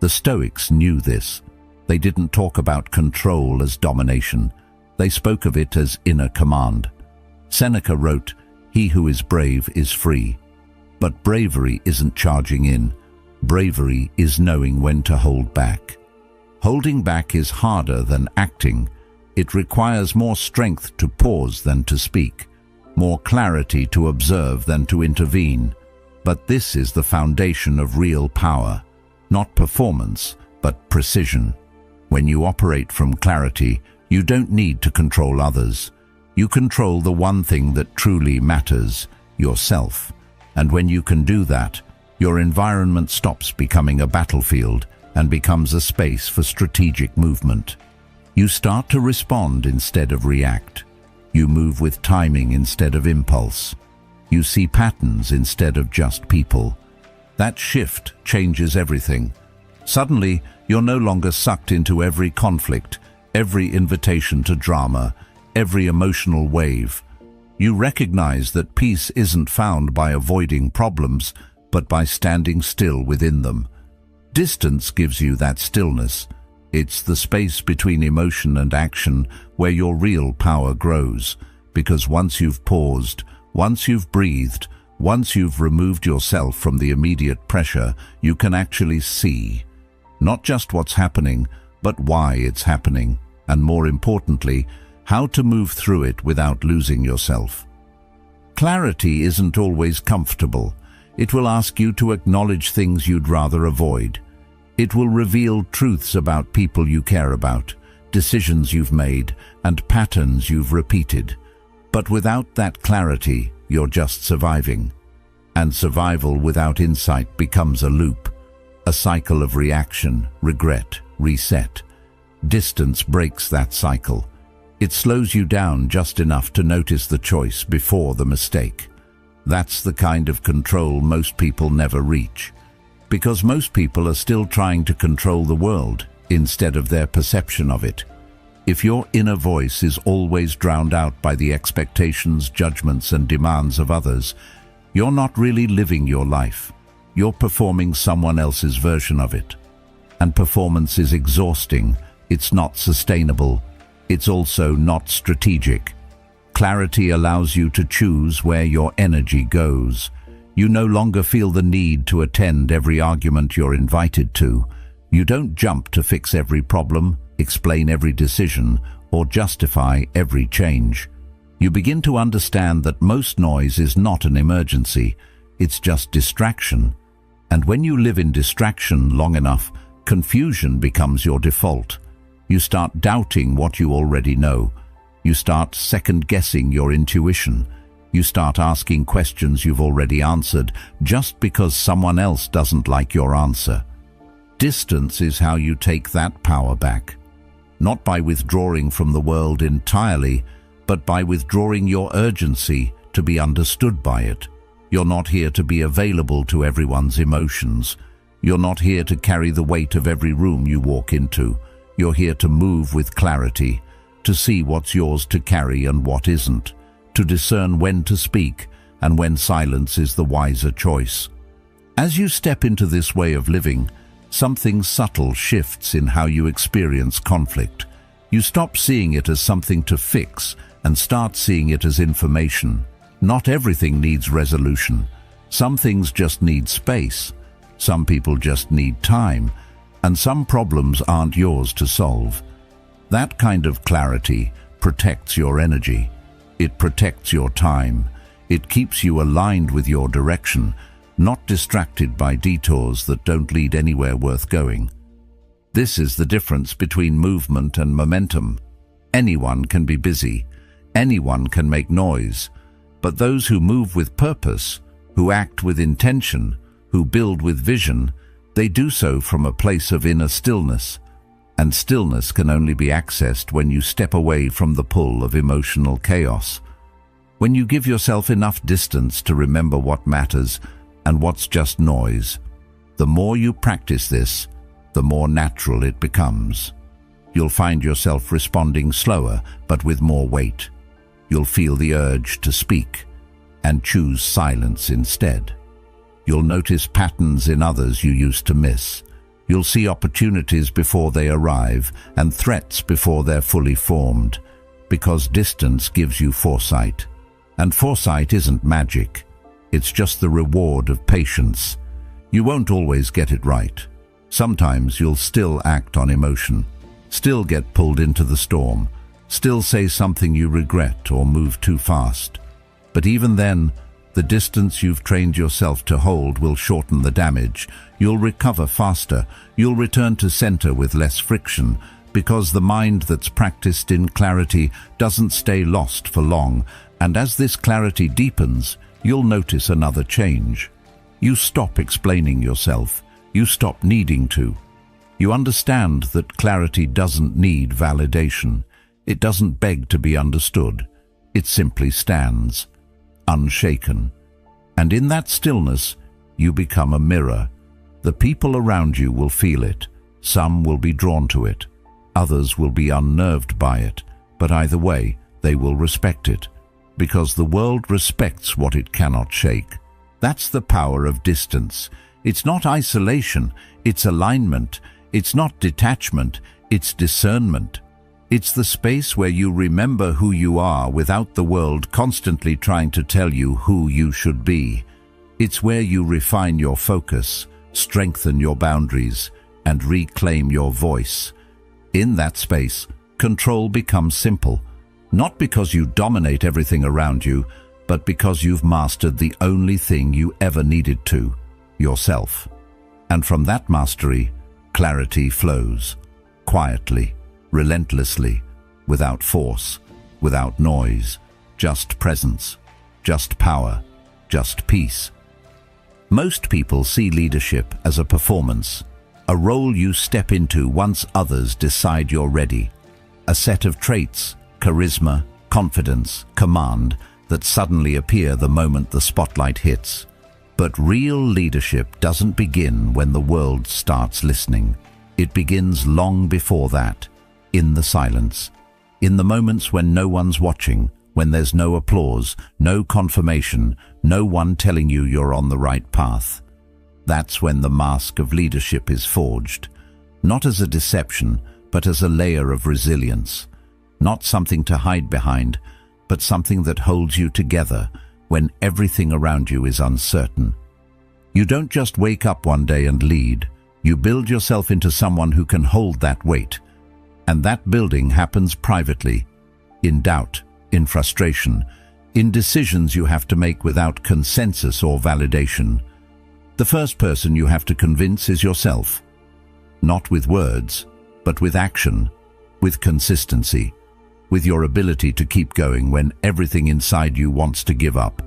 The Stoics knew this. They didn't talk about control as domination. They spoke of it as inner command. Seneca wrote, "He who is brave is free." But bravery isn't charging in. Bravery is knowing when to hold back. Holding back is harder than acting. It requires more strength to pause than to speak, more clarity to observe than to intervene. But this is the foundation of real power, not performance, but precision. When you operate from clarity, you don't need to control others. You control the one thing that truly matters, yourself. And when you can do that, your environment stops becoming a battlefield and becomes a space for strategic movement. You start to respond instead of react. You move with timing instead of impulse. You see patterns instead of just people. That shift changes everything. Suddenly, you're no longer sucked into every conflict, every invitation to drama, every emotional wave. You recognize that peace isn't found by avoiding problems, but by standing still within them. Distance gives you that stillness. It's the space between emotion and action where your real power grows, because once you've paused, once you've breathed, once you've removed yourself from the immediate pressure, you can actually see, not just what's happening, but why it's happening, and more importantly, how to move through it without losing yourself. Clarity isn't always comfortable. It will ask you to acknowledge things you'd rather avoid. It will reveal truths about people you care about, decisions you've made, and patterns you've repeated. But without that clarity, you're just surviving. And survival without insight becomes a loop, a cycle of reaction, regret, reset. Distance breaks that cycle. It slows you down just enough to notice the choice before the mistake. That's the kind of control most people never reach, because most people are still trying to control the world instead of their perception of it. If your inner voice is always drowned out by the expectations, judgments, and demands of others, you're not really living your life. You're performing someone else's version of it. And performance is exhausting. It's not sustainable. It's also not strategic. Clarity allows you to choose where your energy goes. You no longer feel the need to attend every argument you're invited to. You don't jump to fix every problem, explain every decision, or justify every change. You begin to understand that most noise is not an emergency. It's just distraction. And when you live in distraction long enough, confusion becomes your default. You start doubting what you already know. You start second-guessing your intuition. You start asking questions you've already answered just because someone else doesn't like your answer. Distance is how you take that power back. Not by withdrawing from the world entirely, but by withdrawing your urgency to be understood by it. You're not here to be available to everyone's emotions. You're not here to carry the weight of every room you walk into. You're here to move with clarity, to see what's yours to carry and what isn't, to discern when to speak and when silence is the wiser choice. As you step into this way of living, something subtle shifts in how you experience conflict. You stop seeing it as something to fix and start seeing it as information. Not everything needs resolution. Some things just need space. Some people just need time. And some problems aren't yours to solve. That kind of clarity protects your energy. It protects your time. It keeps you aligned with your direction, not distracted by detours that don't lead anywhere worth going. This is the difference between movement and momentum. Anyone can be busy. Anyone can make noise. But those who move with purpose, who act with intention, who build with vision, they do so from a place of inner stillness, and stillness can only be accessed when you step away from the pull of emotional chaos. When you give yourself enough distance to remember what matters and what's just noise. The more you practice this, the more natural it becomes. You'll find yourself responding slower, but with more weight. You'll feel the urge to speak and choose silence instead. You'll notice patterns in others you used to miss. You'll see opportunities before they arrive and threats before they're fully formed, because distance gives you foresight. And foresight isn't magic. It's just the reward of patience. You won't always get it right. Sometimes you'll still act on emotion, still get pulled into the storm, still say something you regret or move too fast. But even then, the distance you've trained yourself to hold will shorten the damage. You'll recover faster. You'll return to center with less friction, because the mind that's practiced in clarity doesn't stay lost for long. And as this clarity deepens, you'll notice another change. You stop explaining yourself. You stop needing to. You understand that clarity doesn't need validation. It doesn't beg to be understood. It simply stands, unshaken. And in that stillness, you become a mirror. The people around you will feel it. Some will be drawn to it. Others will be unnerved by it. But either way, they will respect it, because the world respects what it cannot shake. That's the power of distance. It's not isolation, it's alignment. It's not detachment, it's discernment. It's the space where you remember who you are without the world constantly trying to tell you who you should be. It's where you refine your focus, strengthen your boundaries, and reclaim your voice. In that space, control becomes simple, not because you dominate everything around you, but because you've mastered the only thing you ever needed to, yourself. And from that mastery, clarity flows, quietly, relentlessly, without force, without noise, just presence, just power, just peace. Most people see leadership as a performance, a role you step into once others decide you're ready, a set of traits, charisma, confidence, command, that suddenly appear the moment the spotlight hits. But real leadership doesn't begin when the world starts listening. It begins long before that, in the silence, in the moments when no one's watching, when there's no applause, no confirmation, no one telling you you're on the right path. That's when the mask of leadership is forged, not as a deception, but as a layer of resilience. Not something to hide behind, but something that holds you together when everything around you is uncertain. You don't just wake up one day and lead. You build yourself into someone who can hold that weight. And that building happens privately, in doubt, in frustration, in decisions you have to make without consensus or validation. The first person you have to convince is yourself. Not with words, but with action, with consistency, with your ability to keep going when everything inside you wants to give up.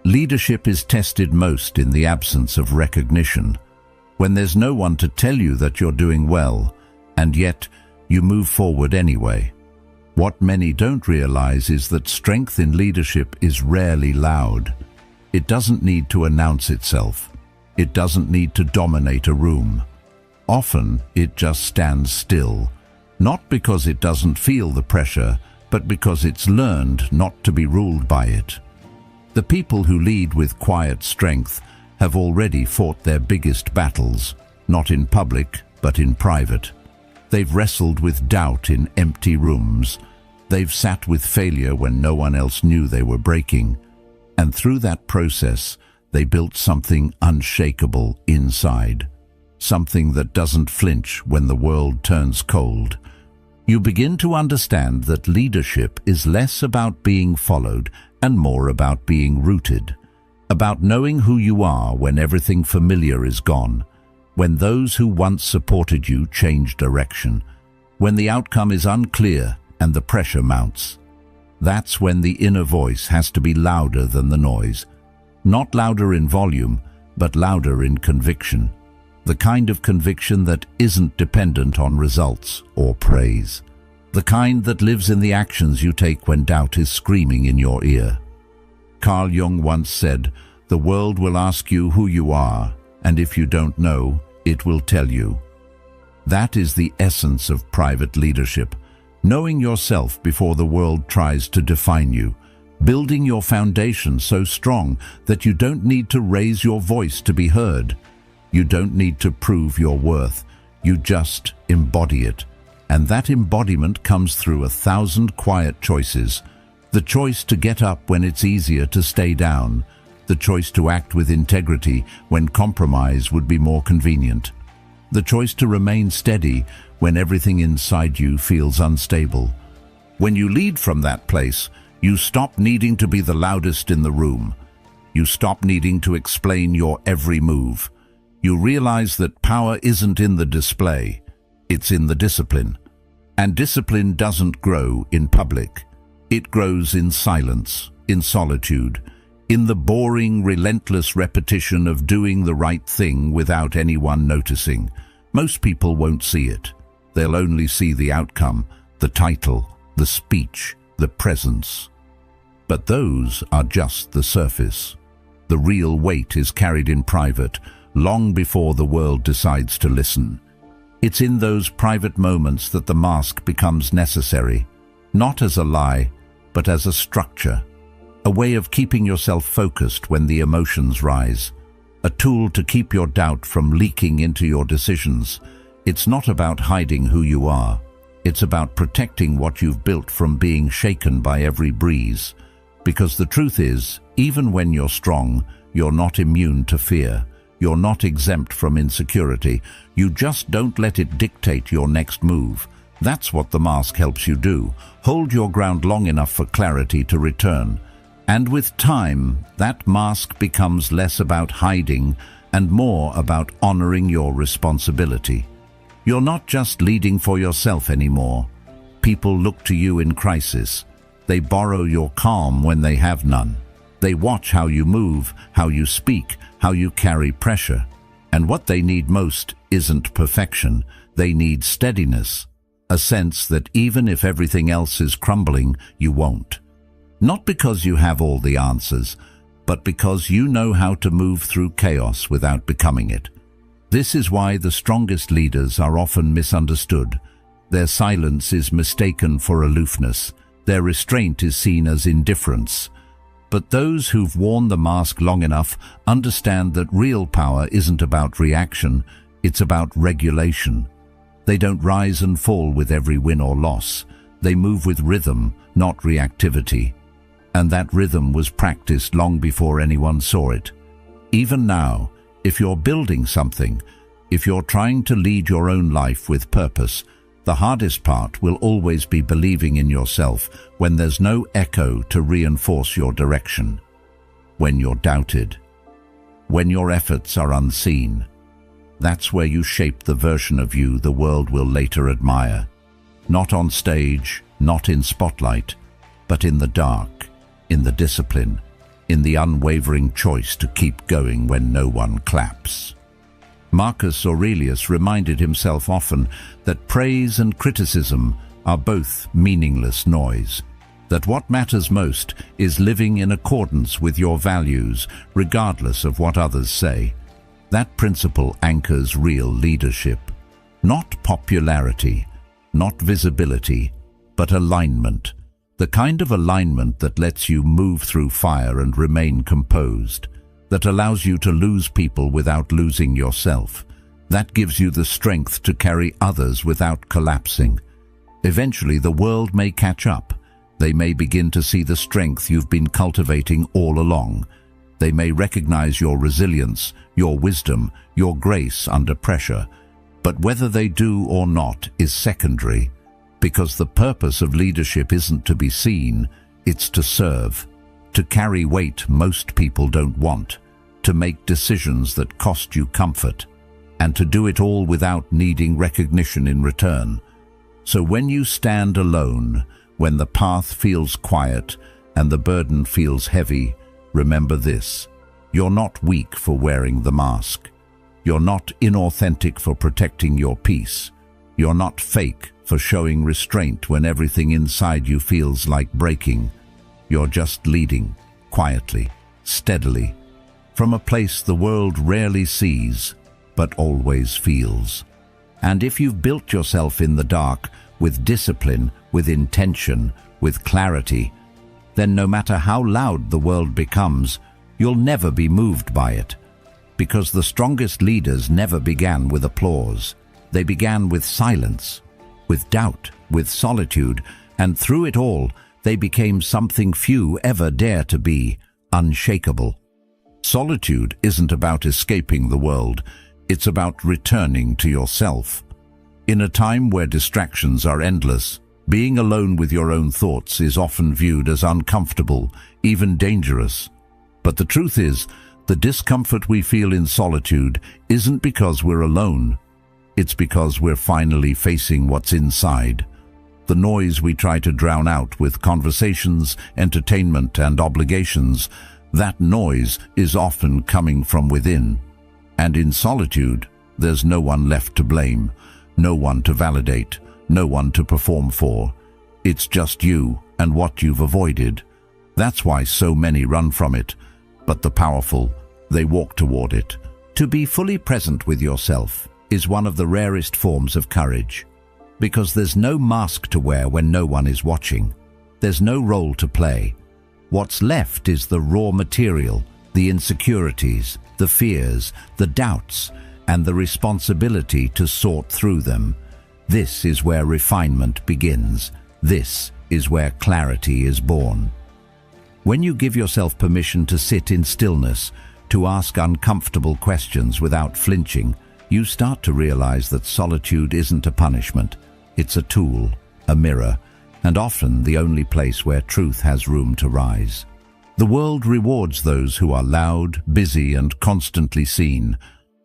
Leadership is tested most in the absence of recognition, when there's no one to tell you that you're doing well, and yet you move forward anyway. What many don't realize is that strength in leadership is rarely loud. It doesn't need to announce itself. It doesn't need to dominate a room. Often it just stands still, not because it doesn't feel the pressure, but because it's learned not to be ruled by it. The people who lead with quiet strength have already fought their biggest battles, not in public, but in private. They've wrestled with doubt in empty rooms. They've sat with failure when no one else knew they were breaking. And through that process, they built something unshakable inside. Something that doesn't flinch when the world turns cold. You begin to understand that leadership is less about being followed and more about being rooted. About knowing who you are when everything familiar is gone. When those who once supported you change direction. When the outcome is unclear and the pressure mounts. That's when the inner voice has to be louder than the noise. Not louder in volume, but louder in conviction. The kind of conviction that isn't dependent on results or praise. The kind that lives in the actions you take when doubt is screaming in your ear. Carl Jung once said, "The world will ask you who you are, and if you don't know, it will tell you." That is the essence of private leadership, knowing yourself before the world tries to define you, building your foundation so strong that you don't need to raise your voice to be heard. You don't need to prove your worth, you just embody it. And that embodiment comes through 1,000 quiet choices. The choice to get up when it's easier to stay down. The choice to act with integrity when compromise would be more convenient. The choice to remain steady when everything inside you feels unstable. When you lead from that place, you stop needing to be the loudest in the room. You stop needing to explain your every move. You realize that power isn't in the display, it's in the discipline. And discipline doesn't grow in public. It grows in silence, in solitude, in the boring, relentless repetition of doing the right thing without anyone noticing. Most people won't see it. They'll only see the outcome, the title, the speech, the presence. But those are just the surface. The real weight is carried in private, long before the world decides to listen. It's in those private moments that the mask becomes necessary, not as a lie, but as a structure, a way of keeping yourself focused when the emotions rise, a tool to keep your doubt from leaking into your decisions. It's not about hiding who you are. It's about protecting what you've built from being shaken by every breeze. Because the truth is, even when you're strong, you're not immune to fear. You're not exempt from insecurity. You just don't let it dictate your next move. That's what the mask helps you do. Hold your ground long enough for clarity to return. And with time, that mask becomes less about hiding and more about honoring your responsibility. You're not just leading for yourself anymore. People look to you in crisis. They borrow your calm when they have none. They watch how you move, how you speak, how you carry pressure. And what they need most isn't perfection. They need steadiness, a sense that even if everything else is crumbling, you won't. Not because you have all the answers, but because you know how to move through chaos without becoming it. This is why the strongest leaders are often misunderstood. Their silence is mistaken for aloofness. Their restraint is seen as indifference. But those who've worn the mask long enough understand that real power isn't about reaction, it's about regulation. They don't rise and fall with every win or loss. They move with rhythm, not reactivity. And that rhythm was practiced long before anyone saw it. Even now, if you're building something, if you're trying to lead your own life with purpose, the hardest part will always be believing in yourself when there's no echo to reinforce your direction. When you're doubted. When your efforts are unseen. That's where you shape the version of you the world will later admire. Not on stage, not in spotlight, but in the dark, in the discipline, in the unwavering choice to keep going when no one claps. Marcus Aurelius reminded himself often that praise and criticism are both meaningless noise, that what matters most is living in accordance with your values, regardless of what others say. That principle anchors real leadership. Not popularity, not visibility, but alignment. The kind of alignment that lets you move through fire and remain composed, that allows you to lose people without losing yourself, that gives you the strength to carry others without collapsing. Eventually, the world may catch up. They may begin to see the strength you've been cultivating all along. They may recognize your resilience, your wisdom, your grace under pressure. But whether they do or not is secondary, because the purpose of leadership isn't to be seen, it's to serve, to carry weight most people don't want, to make decisions that cost you comfort, and to do it all without needing recognition in return. So when you stand alone, when the path feels quiet and the burden feels heavy, remember this: You're not weak for wearing the mask. You're not inauthentic for protecting your peace. You're not fake for showing restraint when everything inside you feels like breaking. You're just leading, quietly, steadily, from a place the world rarely sees, but always feels. And if you've built yourself in the dark, with discipline, with intention, with clarity, then no matter how loud the world becomes, you'll never be moved by it. Because the strongest leaders never began with applause. They began with silence, with doubt, with solitude, and through it all, they became something few ever dare to be: unshakable. Solitude isn't about escaping the world, it's about returning to yourself. In a time where distractions are endless, being alone with your own thoughts is often viewed as uncomfortable, even dangerous. But the truth is, the discomfort we feel in solitude isn't because we're alone. It's because we're finally facing what's inside. The noise we try to drown out with conversations, entertainment, and obligations, that noise is often coming from within. And in solitude, there's no one left to blame, no one to validate, no one to perform for. It's just you and what you've avoided. That's why so many run from it. But the powerful, they walk toward it. To be fully present with yourself is one of the rarest forms of courage. Because there's no mask to wear when no one is watching. There's no role to play. What's left is the raw material, the insecurities, the fears, the doubts, and the responsibility to sort through them. This is where refinement begins. This is where clarity is born. When you give yourself permission to sit in stillness, to ask uncomfortable questions without flinching, you start to realize that solitude isn't a punishment. It's a tool, a mirror, and often the only place where truth has room to rise. The world rewards those who are loud, busy, and constantly seen,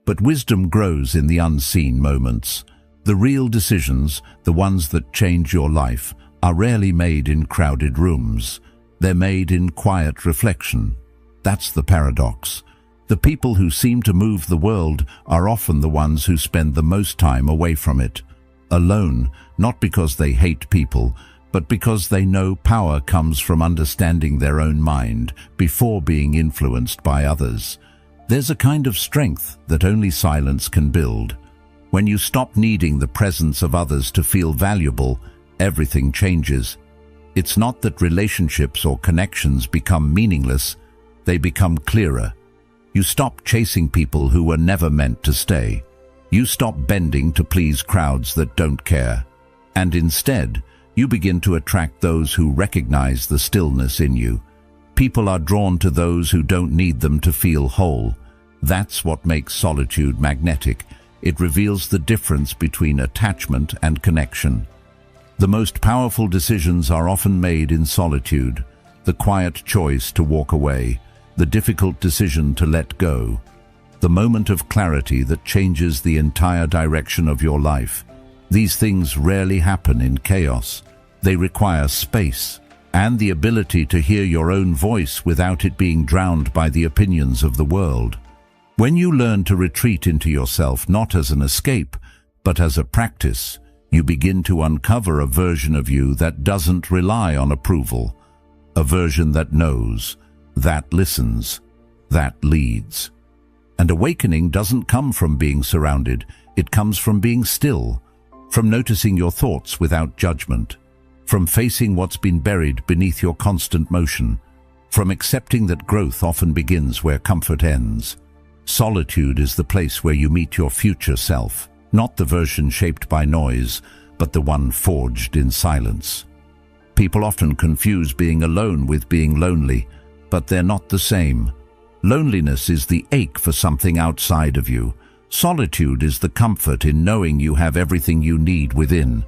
but wisdom grows in the unseen moments. The real decisions, the ones that change your life, are rarely made in crowded rooms. They're made in quiet reflection. That's the paradox. The people who seem to move the world are often the ones who spend the most time away from it. Alone, not because they hate people, but because they know power comes from understanding their own mind before being influenced by others. There's a kind of strength that only silence can build. When you stop needing the presence of others to feel valuable, everything changes. It's not that relationships or connections become meaningless, they become clearer. You stop chasing people who were never meant to stay. You stop bending to please crowds that don't care. And instead, you begin to attract those who recognize the stillness in you. People are drawn to those who don't need them to feel whole. That's what makes solitude magnetic. It reveals the difference between attachment and connection. The most powerful decisions are often made in solitude. The quiet choice to walk away, the difficult decision to let go, the moment of clarity that changes the entire direction of your life. These things rarely happen in chaos. They require space and the ability to hear your own voice without it being drowned by the opinions of the world. When you learn to retreat into yourself not as an escape, but as a practice, you begin to uncover a version of you that doesn't rely on approval, a version that knows, that listens, that leads. And awakening doesn't come from being surrounded, it comes from being still, from noticing your thoughts without judgment, from facing what's been buried beneath your constant motion, from accepting that growth often begins where comfort ends. Solitude is the place where you meet your future self, not the version shaped by noise, but the one forged in silence. People often confuse being alone with being lonely, but they're not the same. Loneliness is the ache for something outside of you. Solitude is the comfort in knowing you have everything you need within.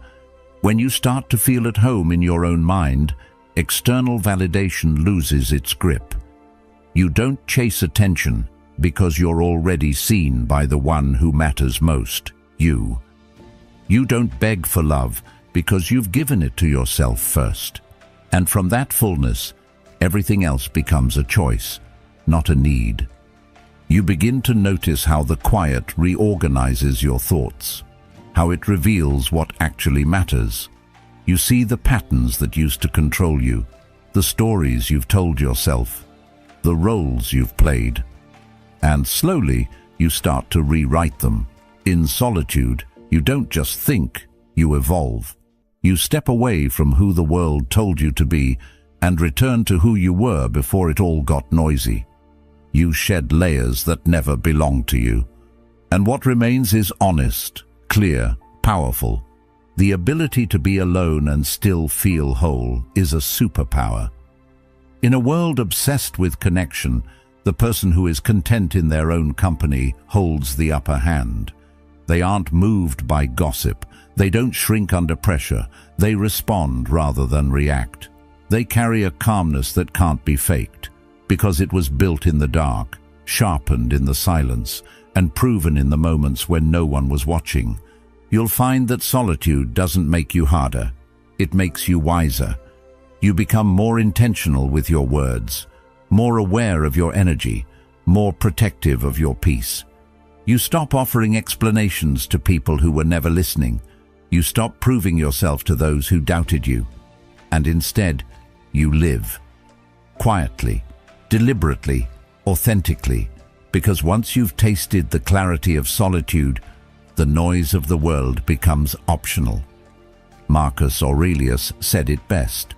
When you start to feel at home in your own mind, external validation loses its grip. You don't chase attention because you're already seen by the one who matters most, you. You don't beg for love because you've given it to yourself first. And from that fullness, everything else becomes a choice, not a need. You begin to notice how the quiet reorganizes your thoughts, how it reveals what actually matters. You see the patterns that used to control you, the stories you've told yourself, the roles you've played, and slowly you start to rewrite them. In solitude, you don't just think, you evolve. You step away from who the world told you to be and return to who you were before it all got noisy. You shed layers that never belonged to you. And what remains is honest, clear, powerful. The ability to be alone and still feel whole is a superpower. In a world obsessed with connection, the person who is content in their own company holds the upper hand. They aren't moved by gossip. They don't shrink under pressure. They respond rather than react. They carry a calmness that can't be faked, because it was built in the dark, sharpened in the silence, and proven in the moments when no one was watching. You'll find that solitude doesn't make you harder. It makes you wiser. You become more intentional with your words, more aware of your energy, more protective of your peace. You stop offering explanations to people who were never listening. You stop proving yourself to those who doubted you. And instead, you live. Quietly, deliberately, authentically, because once you've tasted the clarity of solitude, the noise of the world becomes optional. Marcus Aurelius said it best.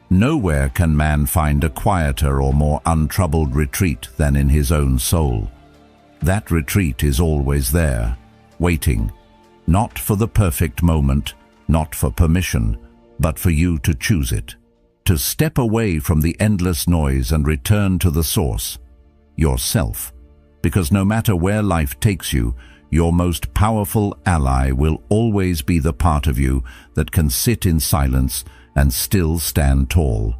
Nowhere can man find a quieter or more untroubled retreat than in his own soul. That retreat is always there, waiting, not for the perfect moment, not for permission, but for you to choose it, to step away from the endless noise and return to the source, yourself. Because no matter where life takes you, your most powerful ally will always be the part of you that can sit in silence and still stand tall.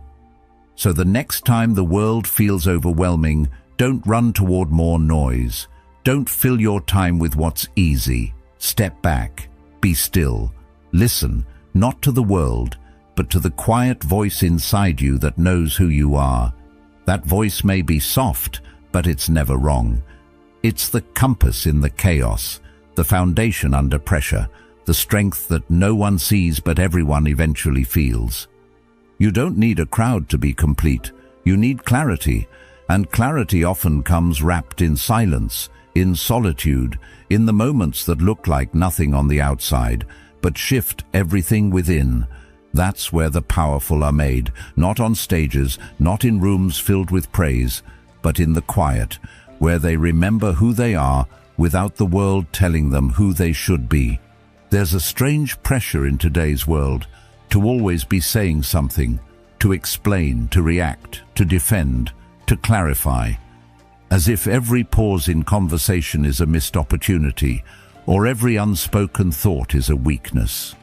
So the next time the world feels overwhelming, don't run toward more noise. Don't fill your time with what's easy. Step back, be still, listen, not to the world, but to the quiet voice inside you that knows who you are. That voice may be soft, but it's never wrong. It's the compass in the chaos, the foundation under pressure, the strength that no one sees but everyone eventually feels. You don't need a crowd to be complete. You need clarity, and clarity often comes wrapped in silence, in solitude, in the moments that look like nothing on the outside, but shift everything within. That's where the powerful are made, not on stages, not in rooms filled with praise, but in the quiet, where they remember who they are without the world telling them who they should be. There's a strange pressure in today's world to always be saying something, to explain, to react, to defend, to clarify, as if every pause in conversation is a missed opportunity, or every unspoken thought is a weakness.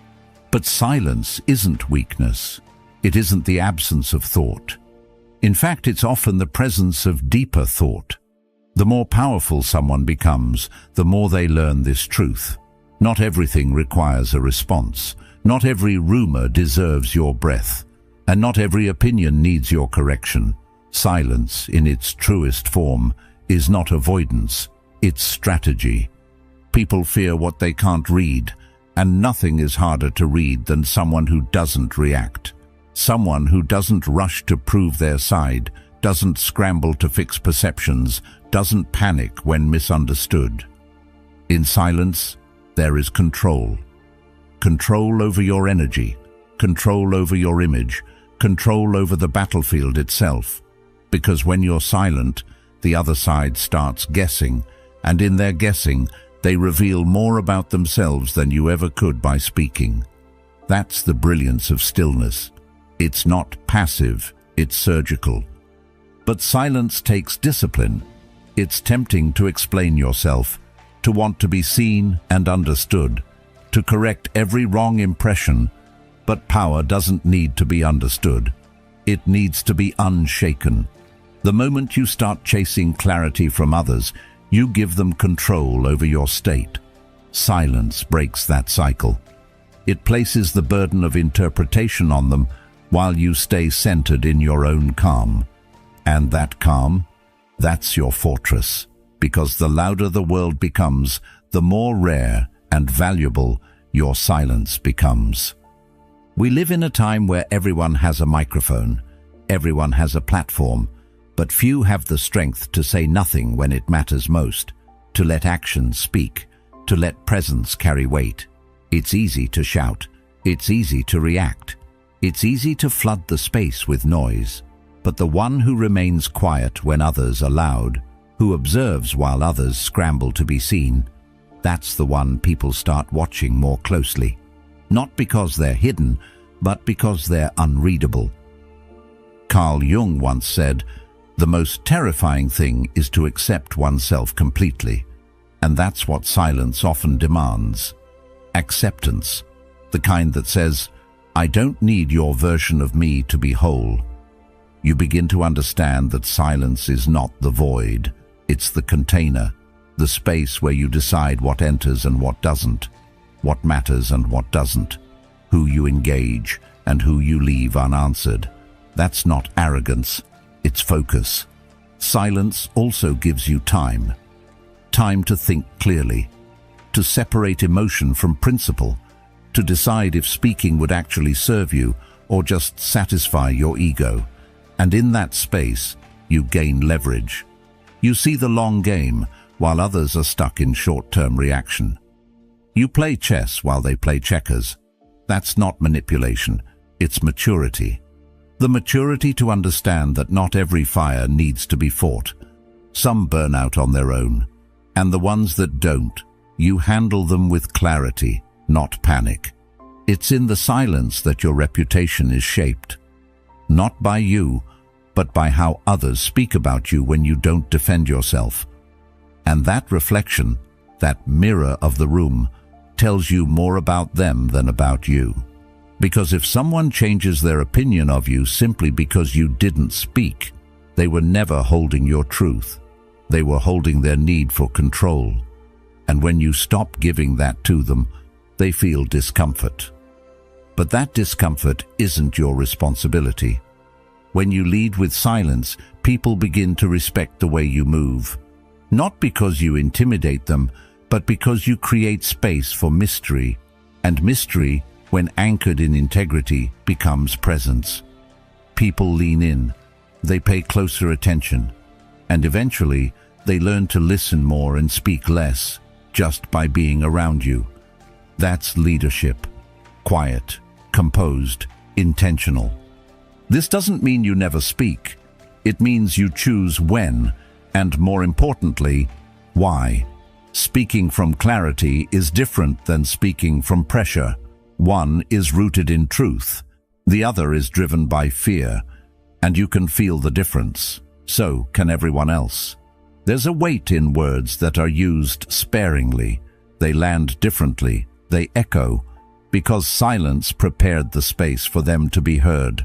But silence isn't weakness. It isn't the absence of thought. In fact, it's often the presence of deeper thought. The more powerful someone becomes, the more they learn this truth. Not everything requires a response. Not every rumor deserves your breath. And not every opinion needs your correction. Silence, in its truest form, is not avoidance, it's strategy. People fear what they can't read, and nothing is harder to read than someone who doesn't react. Someone who doesn't rush to prove their side, doesn't scramble to fix perceptions, doesn't panic when misunderstood. In silence, there is control. Control over your energy, control over your image, control over the battlefield itself. Because when you're silent, the other side starts guessing, and in their guessing, they reveal more about themselves than you ever could by speaking. That's the brilliance of stillness. It's not passive, it's surgical. But silence takes discipline. It's tempting to explain yourself, to want to be seen and understood, to correct every wrong impression, but power doesn't need to be understood. It needs to be unshaken. The moment you start chasing clarity from others, you give them control over your state. Silence breaks that cycle. It places the burden of interpretation on them while you stay centered in your own calm. And that calm, that's your fortress. because the louder the world becomes, the more rare and valuable your silence becomes. We live in a time where everyone has a microphone, everyone has a platform, but few have the strength to say nothing when it matters most, to let actions speak, to let presence carry weight. It's easy to shout, it's easy to react, it's easy to flood the space with noise, but the one who remains quiet when others are loud, who observes while others scramble to be seen, that's the one people start watching more closely. Not because they're hidden, but because they're unreadable. Carl Jung once said, "The most terrifying thing is to accept oneself completely." And that's what silence often demands. Acceptance, the kind that says, "I don't need your version of me to be whole." You begin to understand that silence is not the void, it's the container, the space where you decide what enters and what doesn't, what matters and what doesn't, who you engage and who you leave unanswered. That's not arrogance, it's focus. Silence also gives you time. Time to think clearly, to separate emotion from principle, to decide if speaking would actually serve you or just satisfy your ego. And in that space, you gain leverage. You see the long game while others are stuck in short-term reaction. You play chess while they play checkers. That's not manipulation, it's maturity. The maturity to understand that not every fire needs to be fought. Some burn out on their own. And the ones that don't, you handle them with clarity, not panic. It's in the silence that your reputation is shaped. Not by you, but by how others speak about you when you don't defend yourself. And that reflection, that mirror of the room, tells you more about them than about you. Because if someone changes their opinion of you simply because you didn't speak, they were never holding your truth. They were holding their need for control. And when you stop giving that to them, they feel discomfort. But that discomfort isn't your responsibility. When you lead with silence, people begin to respect the way you move. Not because you intimidate them, but because you create space for mystery. And mystery, when anchored in integrity, becomes presence. People lean in, they pay closer attention, and eventually they learn to listen more and speak less, just by being around you. That's leadership. Quiet, composed, intentional. This doesn't mean you never speak. It means you choose when, and more importantly, why. Speaking from clarity is different than speaking from pressure. One is rooted in truth. The other is driven by fear. And you can feel the difference. So can everyone else. There's a weight in words that are used sparingly. They land differently. They echo, because silence prepared the space for them to be heard.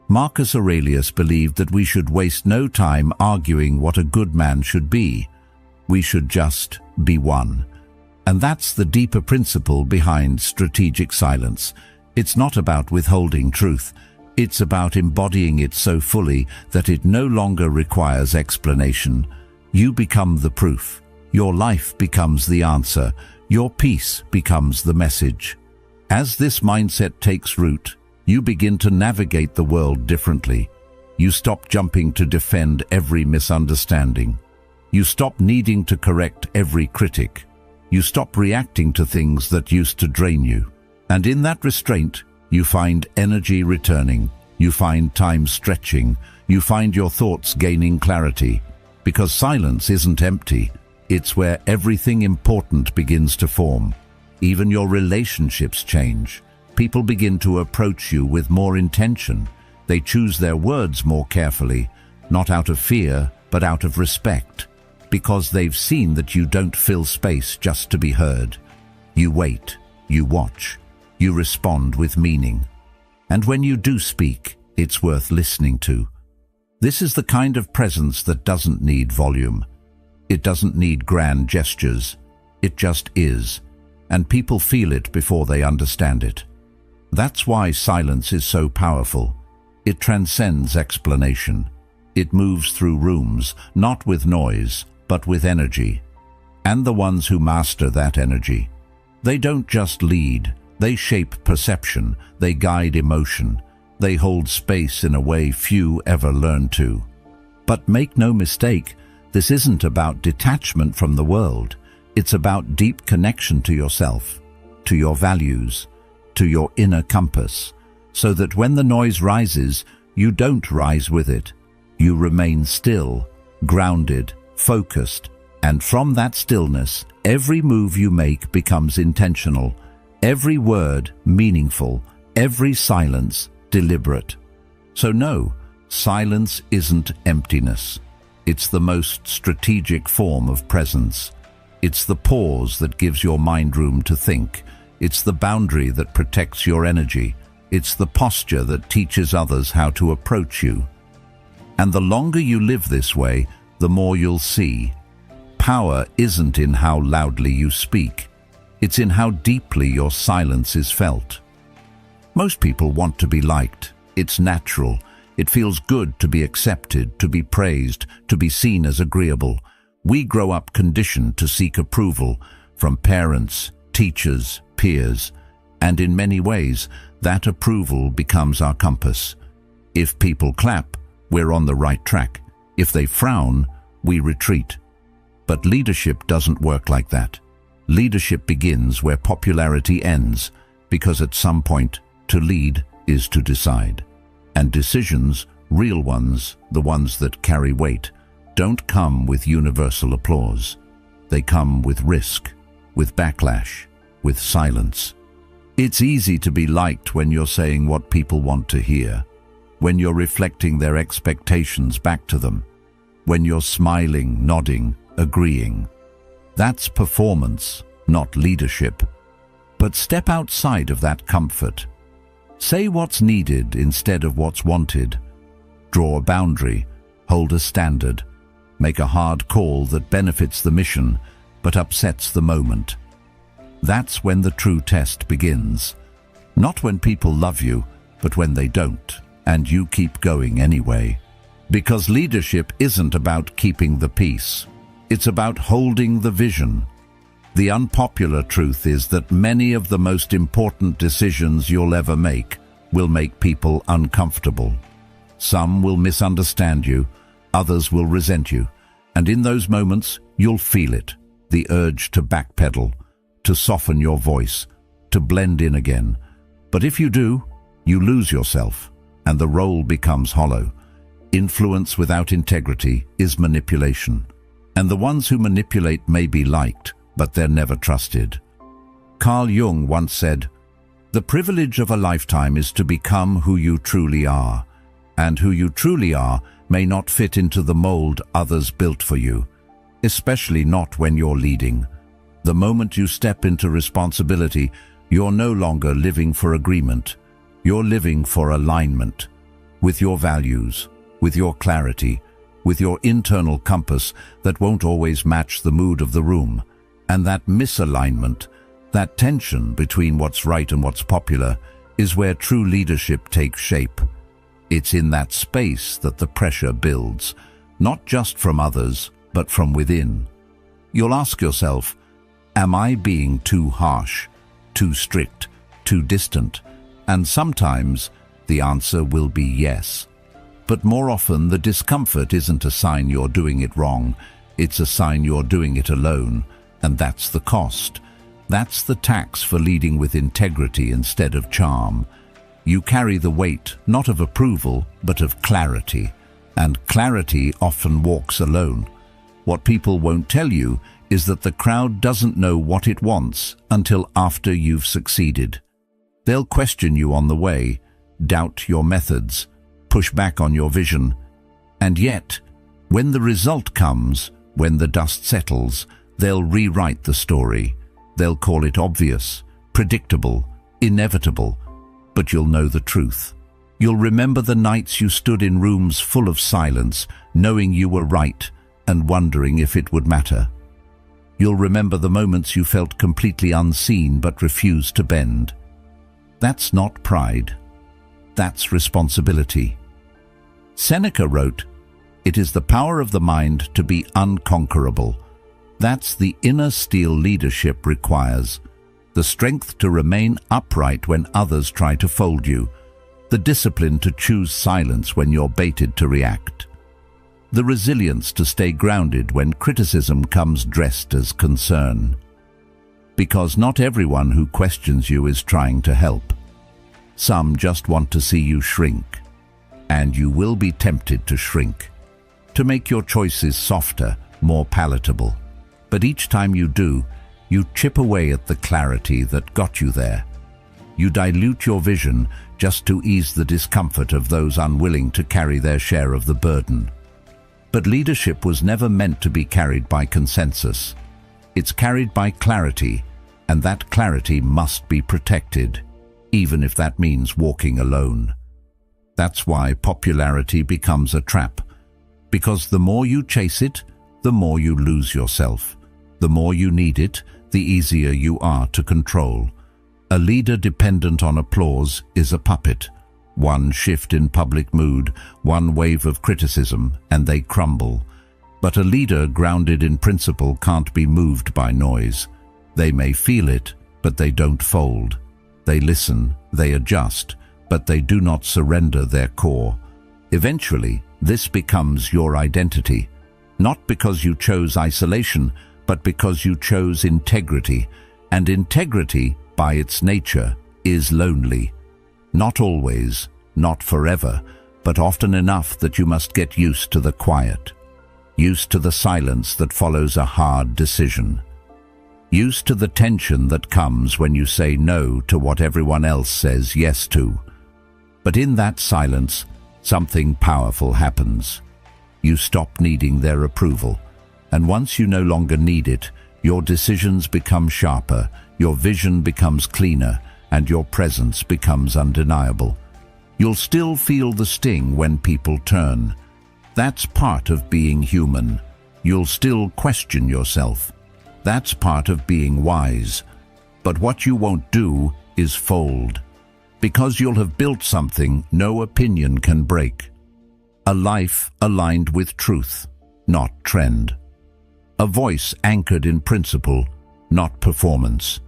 Marcus Aurelius believed that we should waste no time arguing what a good man should be. We should just be one. And that's the deeper principle behind strategic silence. It's not about withholding truth. It's about embodying it so fully that it no longer requires explanation. You become the proof. Your life becomes the answer. Your peace becomes the message. As this mindset takes root, you begin to navigate the world differently. You stop jumping to defend every misunderstanding. You stop needing to correct every critic. You stop reacting to things that used to drain you. And in that restraint, you find energy returning. You find time stretching. You find your thoughts gaining clarity. Because silence isn't empty. It's where everything important begins to form. Even your relationships change. People begin to approach you with more intention. They choose their words more carefully, not out of fear, but out of respect, because they've seen that you don't fill space just to be heard. You wait, you watch, you respond with meaning. And when you do speak, it's worth listening to. This is the kind of presence that doesn't need volume. It doesn't need grand gestures. It just is, and people feel it before they understand it. That's why silence is so powerful. It transcends explanation. It moves through rooms, not with noise, but with energy. And the ones who master that energy. They don't just lead, they shape perception, they guide emotion, they hold space in a way few ever learn to. But make no mistake, this isn't about detachment from the world. It's about deep connection to yourself, to your values, to your inner compass, so that when the noise rises, you don't rise with it. You remain still, grounded, focused, and from that stillness, every move you make becomes intentional, every word meaningful, every silence deliberate. So no, silence isn't emptiness. It's the most strategic form of presence. It's the pause that gives your mind room to think. It's the boundary that protects your energy. It's the posture that teaches others how to approach you. And the longer you live this way, the more you'll see. Power isn't in how loudly you speak. It's in how deeply your silence is felt. Most people want to be liked. It's natural. It feels good to be accepted, to be praised, to be seen as agreeable. We grow up conditioned to seek approval from parents, teachers, peers, and in many ways, that approval becomes our compass. If people clap, we're on the right track. If they frown, we retreat. But leadership doesn't work like that. Leadership begins where popularity ends, because at some point, to lead is to decide. And decisions, real ones, the ones that carry weight, don't come with universal applause. They come with risk, with backlash, with silence. It's easy to be liked when you're saying what people want to hear, when you're reflecting their expectations back to them, when you're smiling, nodding, agreeing. That's performance, not leadership. But step outside of that comfort. Say what's needed instead of what's wanted. Draw a boundary, hold a standard, make a hard call that benefits the mission but upsets the moment. That's when the true test begins. Not when people love you, but when they don't, and you keep going anyway. Because leadership isn't about keeping the peace. It's about holding the vision. The unpopular truth is that many of the most important decisions you'll ever make will make people uncomfortable. Some will misunderstand you, others will resent you, and in those moments you'll feel it, the urge to backpedal, to soften your voice, to blend in again. But if you do, you lose yourself, and the role becomes hollow. Influence without integrity is manipulation, and the ones who manipulate may be liked, but they're never trusted. Carl Jung once said, "The privilege of a lifetime is to become who you truly are, and who you truly are may not fit into the mold others built for you, especially not when you're leading. The moment you step into responsibility, you're no longer living for agreement. You're living for alignment, with your values, with your clarity, with your internal compass that won't always match the mood of the room. And that misalignment, that tension between what's right and what's popular, is where true leadership takes shape. It's in that space that the pressure builds, not just from others, but from within. You'll ask yourself, am I being too harsh, too strict, too distant? And sometimes the answer will be yes. But more often the discomfort isn't a sign you're doing it wrong, it's a sign you're doing it alone. And that's the cost. That's the tax for leading with integrity instead of charm. You carry the weight, not of approval, but of clarity. And clarity often walks alone. What people won't tell you is that the crowd doesn't know what it wants until after you've succeeded. They'll question you on the way, doubt your methods, push back on your vision. And yet, when the result comes, when the dust settles, they'll rewrite the story. They'll call it obvious, predictable, inevitable, but you'll know the truth. You'll remember the nights you stood in rooms full of silence, knowing you were right and wondering if it would matter. You'll remember the moments you felt completely unseen but refused to bend. That's not pride. That's responsibility. Seneca wrote, It is the power of the mind to be unconquerable. That's the inner steel leadership requires. The strength to remain upright when others try to fold you. The discipline to choose silence when you're baited to react. The resilience to stay grounded when criticism comes dressed as concern. Because not everyone who questions you is trying to help. Some just want to see you shrink. And you will be tempted to shrink. To make your choices softer, more palatable. But each time you do, you chip away at the clarity that got you there. You dilute your vision just to ease the discomfort of those unwilling to carry their share of the burden. But leadership was never meant to be carried by consensus. It's carried by clarity, and that clarity must be protected, even if that means walking alone. That's why popularity becomes a trap. Because the more you chase it, the more you lose yourself. The more you need it, the easier you are to control. A leader dependent on applause is a puppet. One shift in public mood, one wave of criticism, and they crumble. But a leader grounded in principle can't be moved by noise. They may feel it, but they don't fold. They listen, they adjust, but they do not surrender their core. Eventually, this becomes your identity. Not because you chose isolation, but because you chose integrity. And integrity, by its nature, is lonely. Not always, not forever, but often enough that you must get used to the quiet. Used to the silence that follows a hard decision. Used to the tension that comes when you say no to what everyone else says yes to. But in that silence, something powerful happens. You stop needing their approval, and once you no longer need it, your decisions become sharper, your vision becomes cleaner, and your presence becomes undeniable. You'll still feel the sting when people turn. That's part of being human. You'll still question yourself. That's part of being wise. But what you won't do is fold. Because you'll have built something no opinion can break. A life aligned with truth, not trend. A voice anchored in principle, not performance.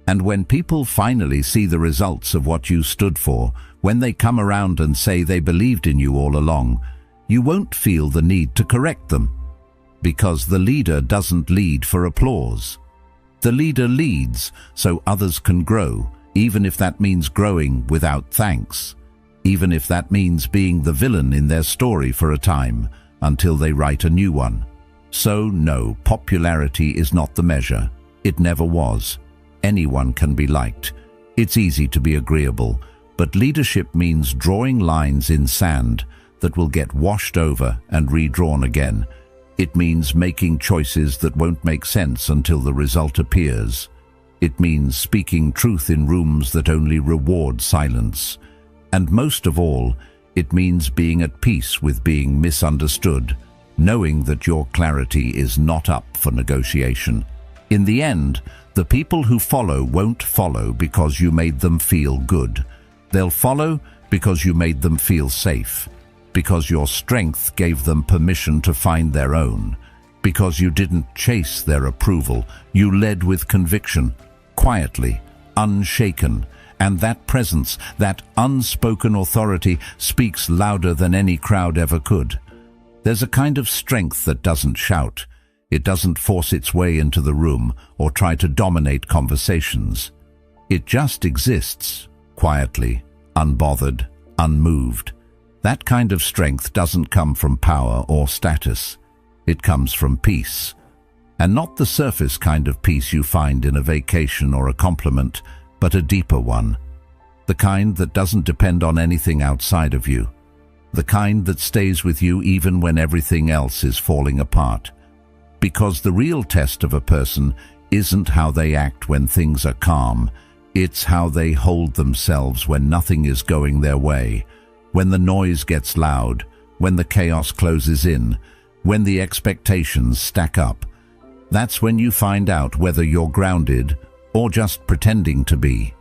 And when people finally see the results of what you stood for, when they come around and say they believed in you all along, you won't feel the need to correct them. Because the leader doesn't lead for applause. The leader leads so others can grow, even if that means growing without thanks. Even if that means being the villain in their story for a time, until they write a new one. So no, popularity is not the measure. It never was. Anyone can be liked. It's easy to be agreeable, but leadership means drawing lines in sand that will get washed over and redrawn again. It means making choices that won't make sense until the result appears. It means speaking truth in rooms that only reward silence. And most of all, it means being at peace with being misunderstood, knowing that your clarity is not up for negotiation. In the end, the people who follow won't follow because you made them feel good. They'll follow because you made them feel safe, because your strength gave them permission to find their own, because you didn't chase their approval, you led with conviction, quietly, unshaken, and that presence, that unspoken authority speaks louder than any crowd ever could. There's a kind of strength that doesn't shout. It doesn't force its way into the room or try to dominate conversations. It just exists, quietly, unbothered, unmoved. That kind of strength doesn't come from power or status. It comes from peace. And not the surface kind of peace you find in a vacation or a compliment, but a deeper one. The kind that doesn't depend on anything outside of you. The kind that stays with you even when everything else is falling apart. Because the real test of a person isn't how they act when things are calm. It's how they hold themselves when nothing is going their way, when the noise gets loud, when the chaos closes in, when the expectations stack up. That's when you find out whether you're grounded or just pretending to be.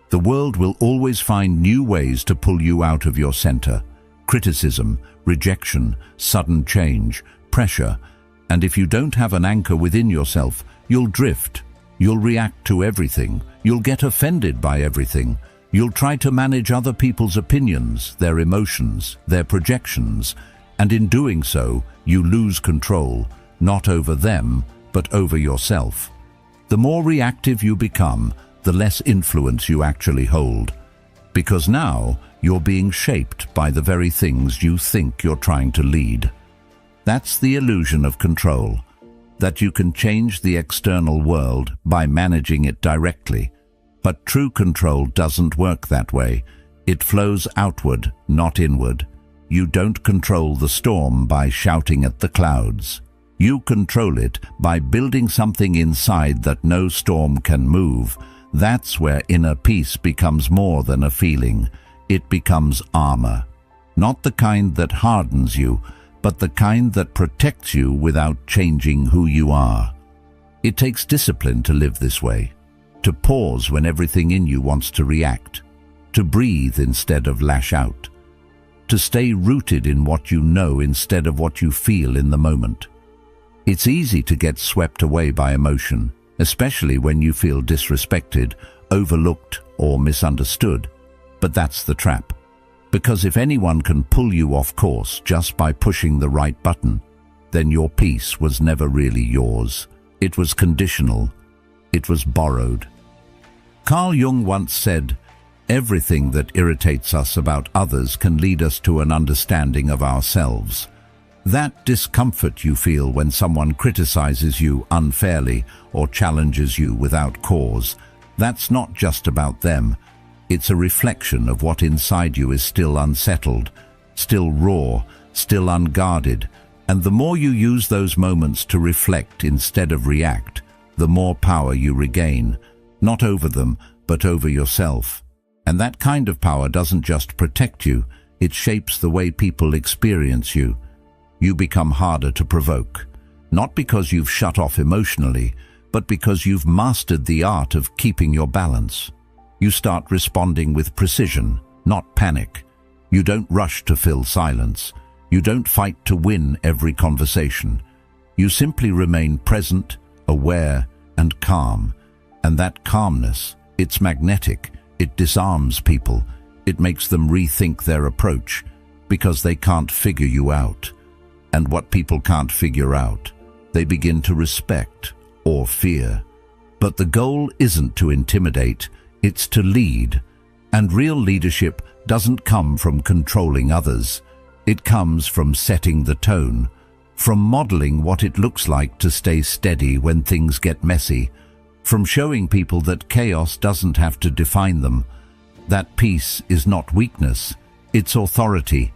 The world will always find new ways to pull you out of your center. criticism, rejection, sudden change, pressure, and if you don't have an anchor within yourself, you'll drift. You'll react to everything. You'll get offended by everything. You'll try to manage other people's opinions, their emotions, their projections, and in doing so, you lose control, not over them, but over yourself. The more reactive you become, the less influence you actually hold, because now you're being shaped by the very things you think you're trying to lead. That's the illusion of control, that you can change the external world by managing it directly. But true control doesn't work that way. It flows outward, not inward. You don't control the storm by shouting at the clouds. You control it by building something inside that no storm can move. That's where inner peace becomes more than a feeling. It becomes armor. Not the kind that hardens you, but the kind that protects you without changing who you are. It takes discipline to live this way, to pause when everything in you wants to react, to breathe instead of lash out, to stay rooted in what you know instead of what you feel in the moment. It's easy to get swept away by emotion, especially when you feel disrespected, overlooked, or misunderstood. But that's the trap. Because if anyone can pull you off course just by pushing the right button, then your peace was never really yours. It was conditional. It was borrowed. Carl Jung once said, "Everything that irritates us about others can lead us to an understanding of ourselves." That discomfort you feel when someone criticizes you unfairly or challenges you without cause, that's not just about them. It's a reflection of what inside you is still unsettled, still raw, still unguarded. And the more you use those moments to reflect instead of react, the more power you regain, not over them, but over yourself. And that kind of power doesn't just protect you, it shapes the way people experience you. You become harder to provoke, not because you've shut off emotionally, but because you've mastered the art of keeping your balance. You start responding with precision, not panic. You don't rush to fill silence. You don't fight to win every conversation. You simply remain present, aware, and calm. And that calmness, it's magnetic. It disarms people. It makes them rethink their approach because they can't figure you out. And what people can't figure out, they begin to respect or fear. But the goal isn't to intimidate, it's to lead. And real leadership doesn't come from controlling others. It comes from setting the tone, from modeling what it looks like to stay steady when things get messy, from showing people that chaos doesn't have to define them, that peace is not weakness, it's authority.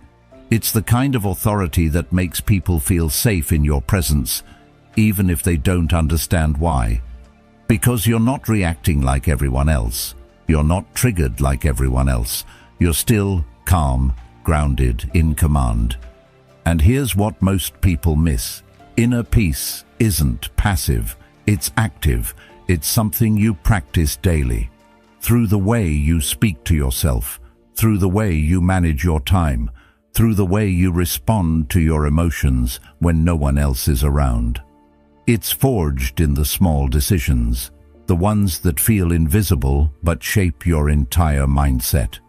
It's the kind of authority that makes people feel safe in your presence, even if they don't understand why. Because you're not reacting like everyone else. You're not triggered like everyone else. You're still calm, grounded, in command. And here's what most people miss. Inner peace isn't passive, it's active. It's something you practice daily. Through the way you speak to yourself, through the way you manage your time, through the way you respond to your emotions when no one else is around. It's forged in the small decisions, the ones that feel invisible but shape your entire mindset.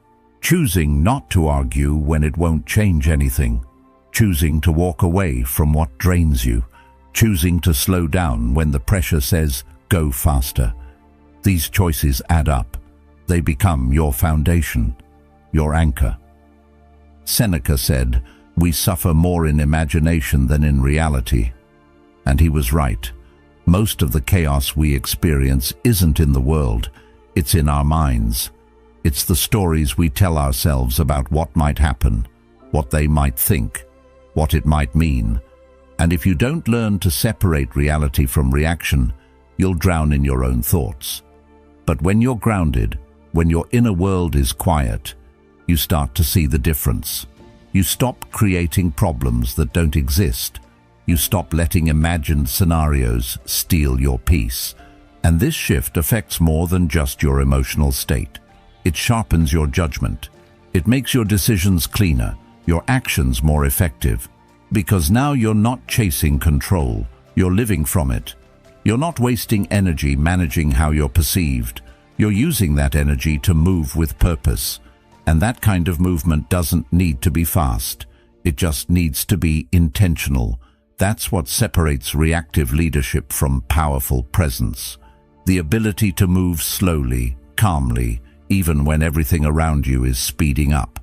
Choosing not to argue when it won't change anything. Choosing to walk away from what drains you. Choosing to slow down when the pressure says, go faster. These choices add up. They become your foundation, your anchor. Seneca said, "We suffer more in imagination than in reality." And he was right. Most of the chaos we experience isn't in the world, it's in our minds. It's the stories we tell ourselves about what might happen, what they might think, what it might mean. And if you don't learn to separate reality from reaction, you'll drown in your own thoughts. But when you're grounded, when your inner world is quiet, you start to see the difference. You stop creating problems that don't exist. You stop letting imagined scenarios steal your peace. And this shift affects more than just your emotional state. It sharpens your judgment. It makes your decisions cleaner, your actions more effective. Because now you're not chasing control, you're living from it. You're not wasting energy managing how you're perceived. You're using that energy to move with purpose. And that kind of movement doesn't need to be fast. It just needs to be intentional. That's what separates reactive leadership from powerful presence. The ability to move slowly, calmly, even when everything around you is speeding up.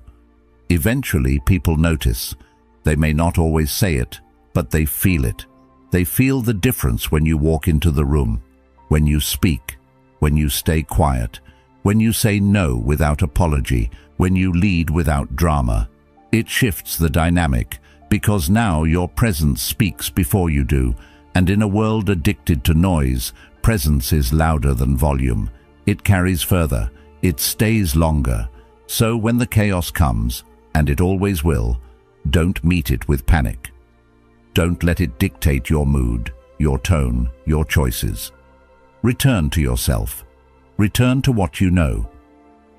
Eventually, people notice. They may not always say it, but they feel it. They feel the difference when you walk into the room, when you speak, when you stay quiet, when you say no without apology, when you lead without drama. It shifts the dynamic, because now your presence speaks before you do, and in a world addicted to noise, presence is louder than volume. It carries further, it stays longer. So when the chaos comes, and it always will, don't meet it with panic. Don't let it dictate your mood, your tone, your choices. Return to yourself. Return to what you know.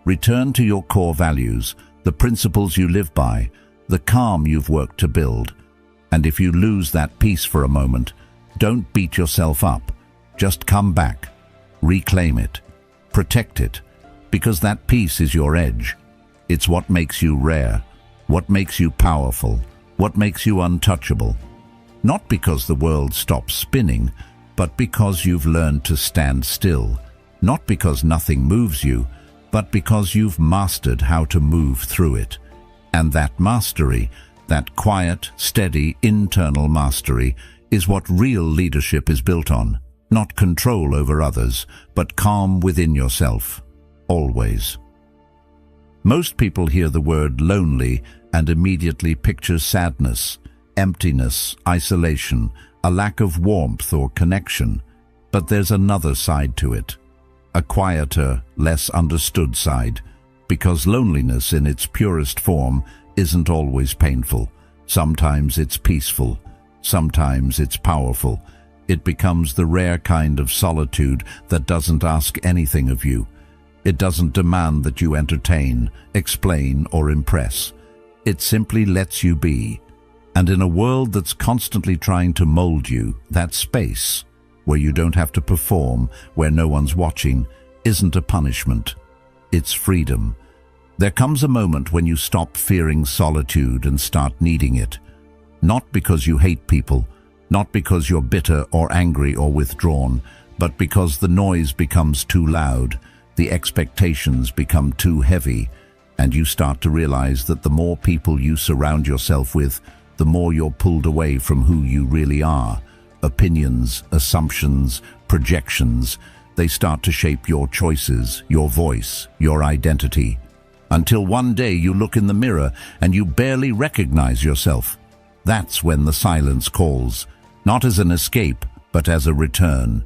Return to your core values, the principles you live by, the calm you've worked to build. And if you lose that peace for a moment, don't beat yourself up. Just come back. Reclaim it. Protect it. Because that peace is your edge. It's what makes you rare, what makes you powerful, what makes you untouchable. Not because the world stops spinning, but because you've learned to stand still. Not because nothing moves you, but because you've mastered how to move through it. And that mastery, that quiet, steady, internal mastery, is what real leadership is built on. Not control over others, but calm within yourself. Always. Most people hear the word lonely and immediately picture sadness, emptiness, isolation, a lack of warmth or connection. But there's another side to it. A quieter, less understood side, because loneliness in its purest form isn't always painful. Sometimes it's peaceful, sometimes it's powerful. It becomes the rare kind of solitude that doesn't ask anything of you. It doesn't demand that you entertain, explain, or impress. It simply lets you be. And in a world that's constantly trying to mold you, that space, where you don't have to perform, where no one's watching, isn't a punishment. It's freedom. There comes a moment when you stop fearing solitude and start needing it. Not because you hate people, not because you're bitter or angry or withdrawn, but because the noise becomes too loud, the expectations become too heavy, and you start to realize that the more people you surround yourself with, the more you're pulled away from who you really are. Opinions, assumptions, projections, they start to shape your choices, your voice, your identity. Until one day you look in the mirror and you barely recognize yourself. That's when the silence calls, not as an escape, but as a return.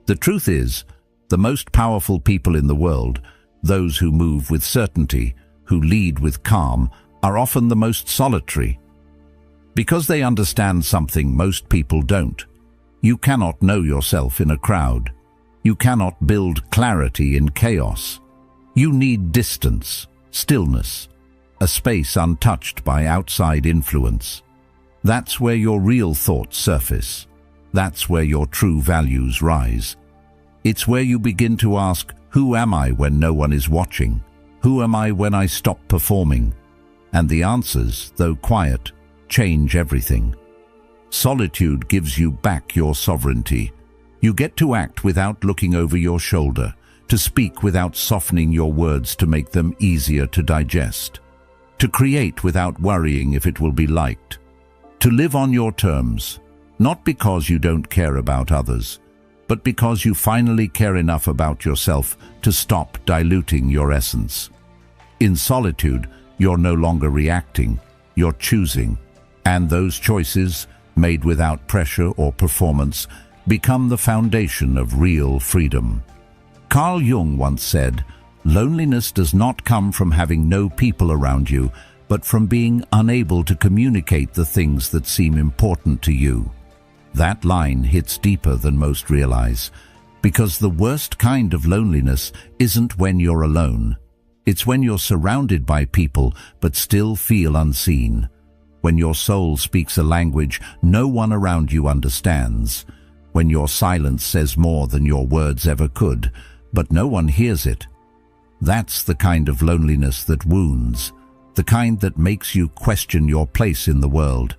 The truth is, the most powerful people in the world, those who move with certainty, who lead with calm, are often the most solitary. Because they understand something most people don't. You cannot know yourself in a crowd. You cannot build clarity in chaos. You need distance, stillness, a space untouched by outside influence. That's where your real thoughts surface. That's where your true values rise. It's where you begin to ask, who am I when no one is watching? Who am I when I stop performing? And the answers, though quiet, change everything. Solitude gives you back your sovereignty. You get to act without looking over your shoulder, to speak without softening your words to make them easier to digest, to create without worrying if it will be liked, to live on your terms, not because you don't care about others, but because you finally care enough about yourself to stop diluting your essence. In solitude, you're no longer reacting, you're choosing, and those choices, made without pressure or performance, become the foundation of real freedom. Carl Jung once said, "Loneliness does not come from having no people around you, but from being unable to communicate the things that seem important to you." That line hits deeper than most realize, because the worst kind of loneliness isn't when you're alone. It's when you're surrounded by people but still feel unseen. When your soul speaks a language no one around you understands. When your silence says more than your words ever could, but no one hears it. That's the kind of loneliness that wounds, the kind that makes you question your place in the world.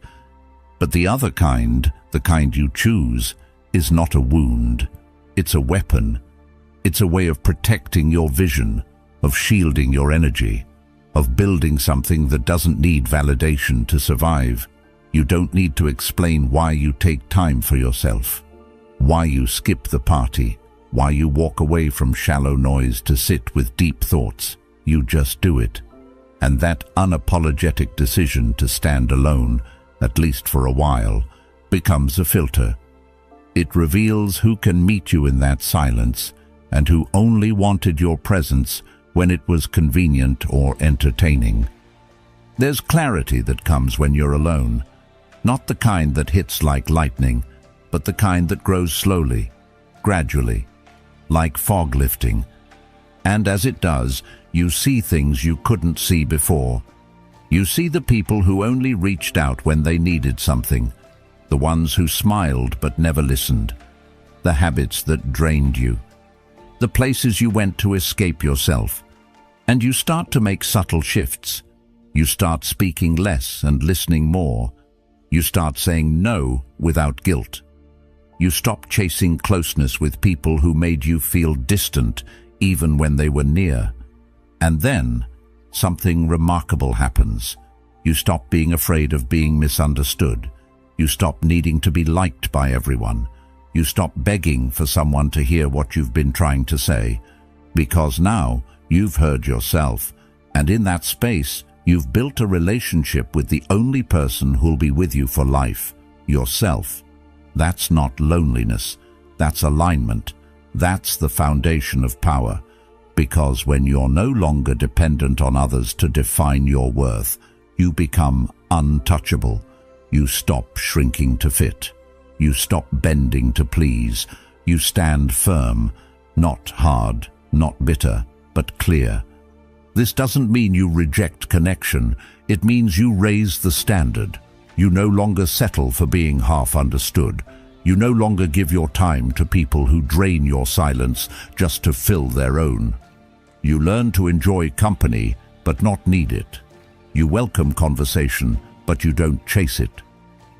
But the other kind, the kind you choose, is not a wound. It's a weapon. It's a way of protecting your vision, of shielding your energy, of building something that doesn't need validation to survive. You don't need to explain why you take time for yourself, why you skip the party, why you walk away from shallow noise to sit with deep thoughts. You just do it. And that unapologetic decision to stand alone, at least for a while, becomes a filter. It reveals who can meet you in that silence and who only wanted your presence when it was convenient or entertaining. There's clarity that comes when you're alone, not the kind that hits like lightning, but the kind that grows slowly, gradually, like fog lifting. And as it does, you see things you couldn't see before. You see the people who only reached out when they needed something, the ones who smiled but never listened, the habits that drained you, the places you went to escape yourself. And you start to make subtle shifts. You start speaking less and listening more. You start saying no without guilt. You stop chasing closeness with people who made you feel distant even when they were near. And then something remarkable happens. You stop being afraid of being misunderstood. You stop needing to be liked by everyone. You stop begging for someone to hear what you've been trying to say, because now you've heard yourself, and in that space you've built a relationship with the only person who'll be with you for life, yourself. That's not loneliness, that's alignment. That's the foundation of power, because when you're no longer dependent on others to define your worth, you become untouchable. You stop shrinking to fit. You stop bending to please. You stand firm, not hard, not bitter, but clear. This doesn't mean you reject connection. It means you raise the standard. You no longer settle for being half understood. You no longer give your time to people who drain your silence just to fill their own. You learn to enjoy company, but not need it. You welcome conversation, but you don't chase it.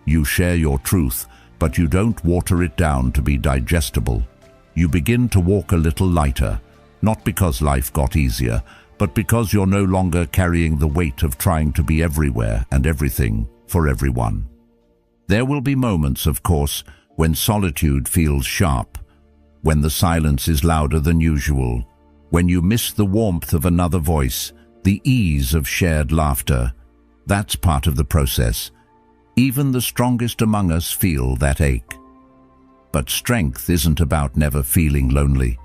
You share your truth, but you don't water it down to be digestible. You begin to walk a little lighter, not because life got easier, but because you're no longer carrying the weight of trying to be everywhere and everything for everyone. There will be moments, of course, when solitude feels sharp, when the silence is louder than usual, when you miss the warmth of another voice, the ease of shared laughter. That's part of the process. Even the strongest among us feel that ache. But strength isn't about never feeling lonely.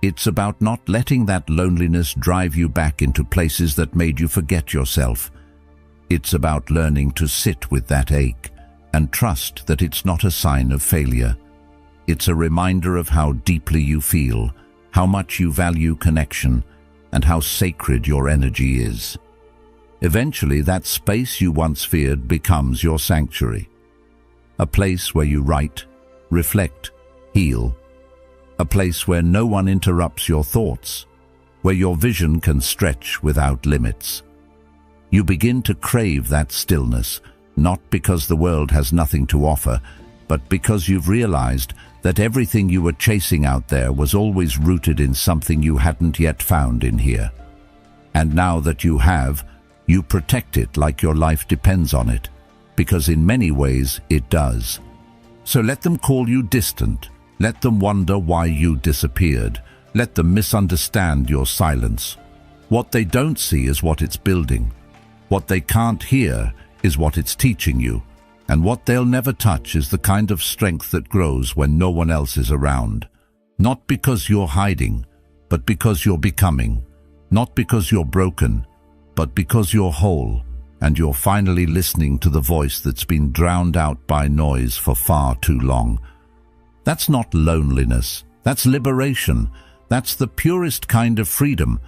It's about not letting that loneliness drive you back into places that made you forget yourself. It's about learning to sit with that ache and trust that it's not a sign of failure. It's a reminder of how deeply you feel, how much you value connection, and how sacred your energy is. Eventually, that space you once feared becomes your sanctuary. A place where you write, reflect, heal. A place where no one interrupts your thoughts, where your vision can stretch without limits. You begin to crave that stillness, not because the world has nothing to offer, but because you've realized that everything you were chasing out there was always rooted in something you hadn't yet found in here. And now that you have, you protect it like your life depends on it, because in many ways it does. So let them call you distant. Let them wonder why you disappeared. Let them misunderstand your silence. What they don't see is what it's building. What they can't hear is what it's teaching you. And what they'll never touch is the kind of strength that grows when no one else is around. Not because you're hiding, but because you're becoming. Not because you're broken, but because you're whole, and you're finally listening to the voice that's been drowned out by noise for far too long. That's not loneliness. That's liberation. That's the purest kind of freedom,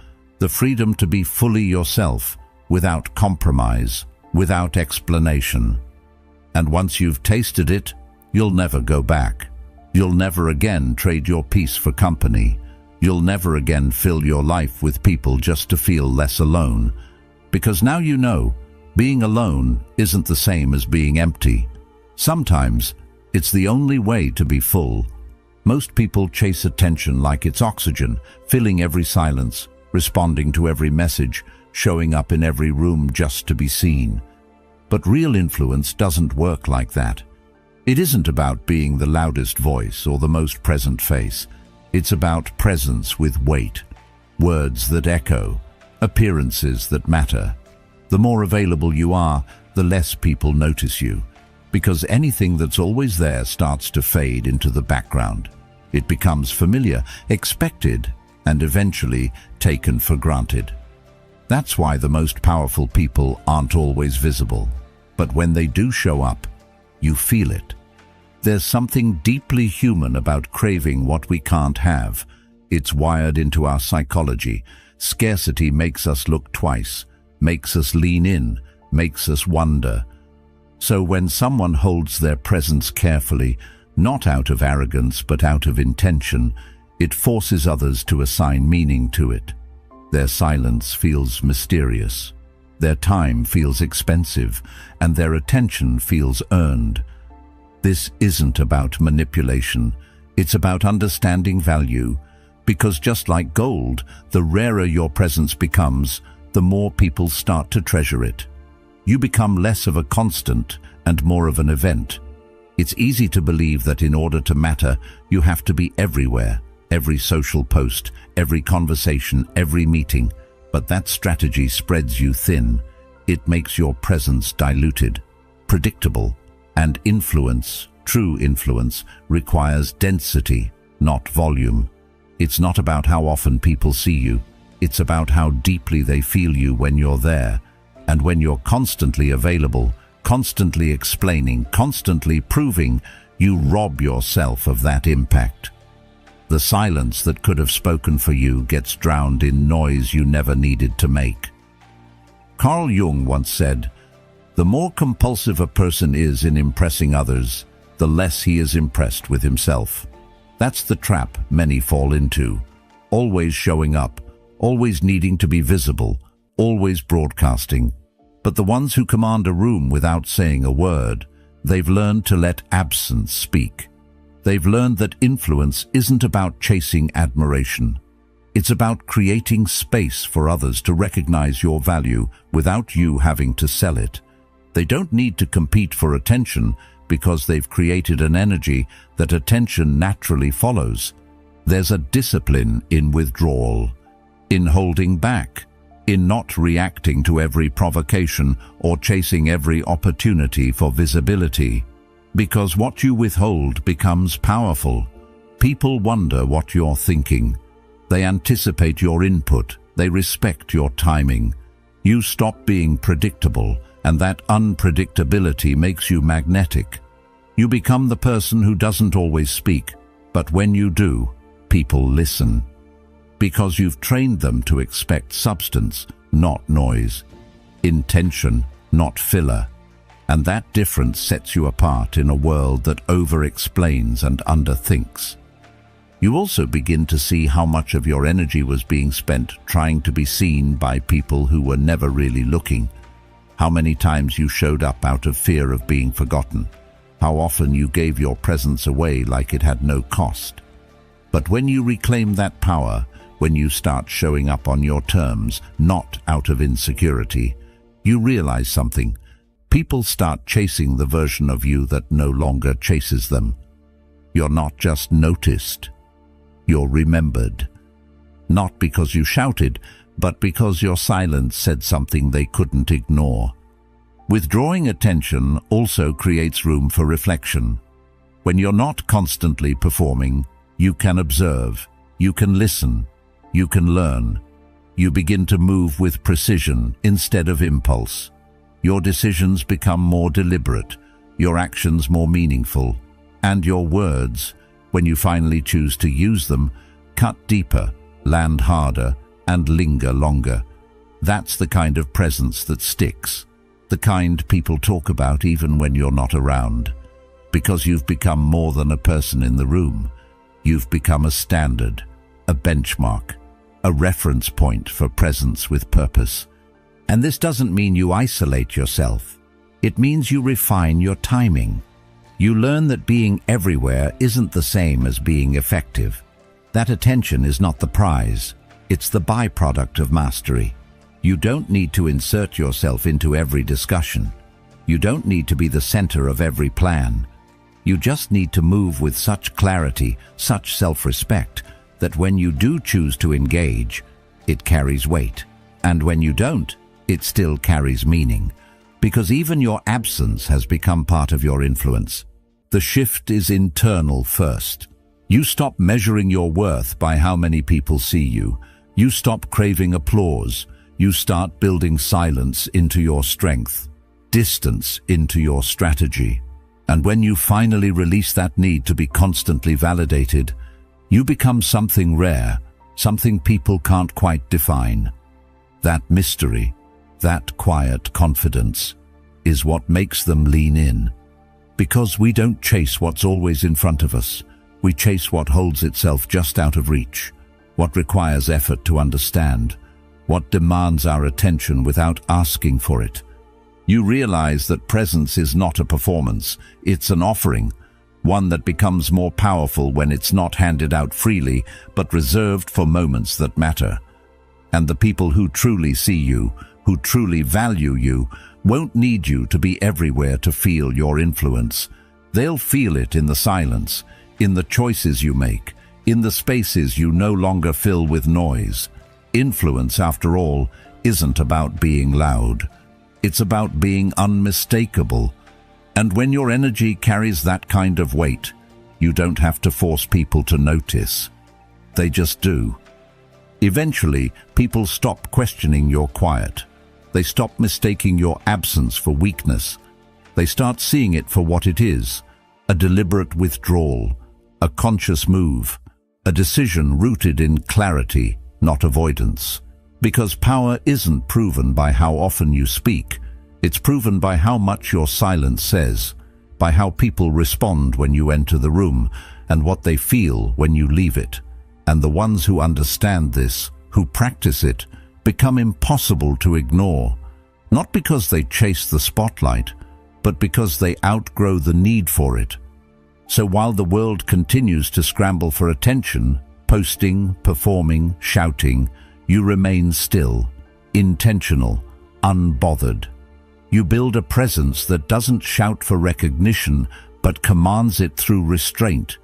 the freedom to be fully yourself, without compromise, without explanation. And once you've tasted it, you'll never go back. You'll never again trade your peace for company. You'll never again fill your life with people just to feel less alone. Because now you know, being alone isn't the same as being empty. Sometimes, it's the only way to be full. Most people chase attention like it's oxygen, filling every silence, responding to every message, showing up in every room just to be seen. But real influence doesn't work like that. It isn't about being the loudest voice or the most present face. It's about presence with weight, words that echo, appearances that matter. The more available you are, the less people notice you, because anything that's always there starts to fade into the background. It becomes familiar, expected, and eventually taken for granted. That's why the most powerful people aren't always visible. But when they do show up, you feel it. There's something deeply human about craving what we can't have. It's wired into our psychology. Scarcity makes us look twice, makes us lean in, makes us wonder. So when someone holds their presence carefully, not out of arrogance but out of intention, it forces others to assign meaning to it. Their silence feels mysterious. Their time feels expensive, and their attention feels earned. This isn't about manipulation. It's about understanding value, because just like gold, the rarer your presence becomes, the more people start to treasure it. You become less of a constant and more of an event. It's easy to believe that in order to matter, you have to be everywhere, every social post, every conversation, every meeting. But that strategy spreads you thin. It makes your presence diluted, predictable, and influence, true influence, requires density, not volume. It's not about how often people see you. It's about how deeply they feel you when you're there. And when you're constantly available, constantly explaining, constantly proving, you rob yourself of that impact. The silence that could have spoken for you gets drowned in noise you never needed to make. Carl Jung once said, "The more compulsive a person is in impressing others, the less he is impressed with himself." That's the trap many fall into. Always showing up, always needing to be visible, always broadcasting. But the ones who command a room without saying a word, they've learned to let absence speak. They've learned that influence isn't about chasing admiration. It's about creating space for others to recognize your value without you having to sell it. They don't need to compete for attention because they've created an energy that attention naturally follows. There's a discipline in withdrawal, in holding back, in not reacting to every provocation or chasing every opportunity for visibility. Because what you withhold becomes powerful. People wonder what you're thinking. They anticipate your input. They respect your timing. You stop being predictable, and that unpredictability makes you magnetic. You become the person who doesn't always speak, but when you do, people listen. Because you've trained them to expect substance, not noise. Intention, not filler. And that difference sets you apart in a world that over-explains and underthinks. You also begin to see how much of your energy was being spent trying to be seen by people who were never really looking. How many times you showed up out of fear of being forgotten. How often you gave your presence away like it had no cost. But when you reclaim that power, when you start showing up on your terms, not out of insecurity, you realize something. People start chasing the version of you that no longer chases them. You're not just noticed. You're remembered. Not because you shouted, but because your silence said something they couldn't ignore. Withdrawing attention also creates room for reflection. When you're not constantly performing, you can observe, you can listen, you can learn. You begin to move with precision instead of impulse. Your decisions become more deliberate, your actions more meaningful, and your words, when you finally choose to use them, cut deeper, land harder, and linger longer. That's the kind of presence that sticks, the kind people talk about even when you're not around. Because you've become more than a person in the room. You've become a standard, a benchmark, a reference point for presence with purpose. And this doesn't mean you isolate yourself. It means you refine your timing. You learn that being everywhere isn't the same as being effective. That attention is not the prize. It's the byproduct of mastery. You don't need to insert yourself into every discussion. You don't need to be the center of every plan. You just need to move with such clarity, such self-respect, that when you do choose to engage, it carries weight. And when you don't, it still carries meaning. Because even your absence has become part of your influence. The shift is internal first. You stop measuring your worth by how many people see you. You stop craving applause. You start building silence into your strength, distance into your strategy. And when you finally release that need to be constantly validated, you become something rare, something people can't quite define. That mystery, that quiet confidence, is what makes them lean in. Because we don't chase what's always in front of us. We chase what holds itself just out of reach, what requires effort to understand, what demands our attention without asking for it. You realize that presence is not a performance, it's an offering, one that becomes more powerful when it's not handed out freely, but reserved for moments that matter. And the people who truly see you, who truly value you, won't need you to be everywhere to feel your influence. They'll feel it in the silence, in the choices you make, in the spaces you no longer fill with noise. Influence, after all, isn't about being loud. It's about being unmistakable. And when your energy carries that kind of weight, you don't have to force people to notice. They just do. Eventually, people stop questioning your quiet. They stop mistaking your absence for weakness. They start seeing it for what it is, a deliberate withdrawal, a conscious move, a decision rooted in clarity, not avoidance. Because power isn't proven by how often you speak. It's proven by how much your silence says, by how people respond when you enter the room, and what they feel when you leave it. And the ones who understand this, who practice it, become impossible to ignore, not because they chase the spotlight, but because they outgrow the need for it. So while the world continues to scramble for attention, posting, performing, shouting, you remain still, intentional, unbothered. You build a presence that doesn't shout for recognition, but commands it through restraint.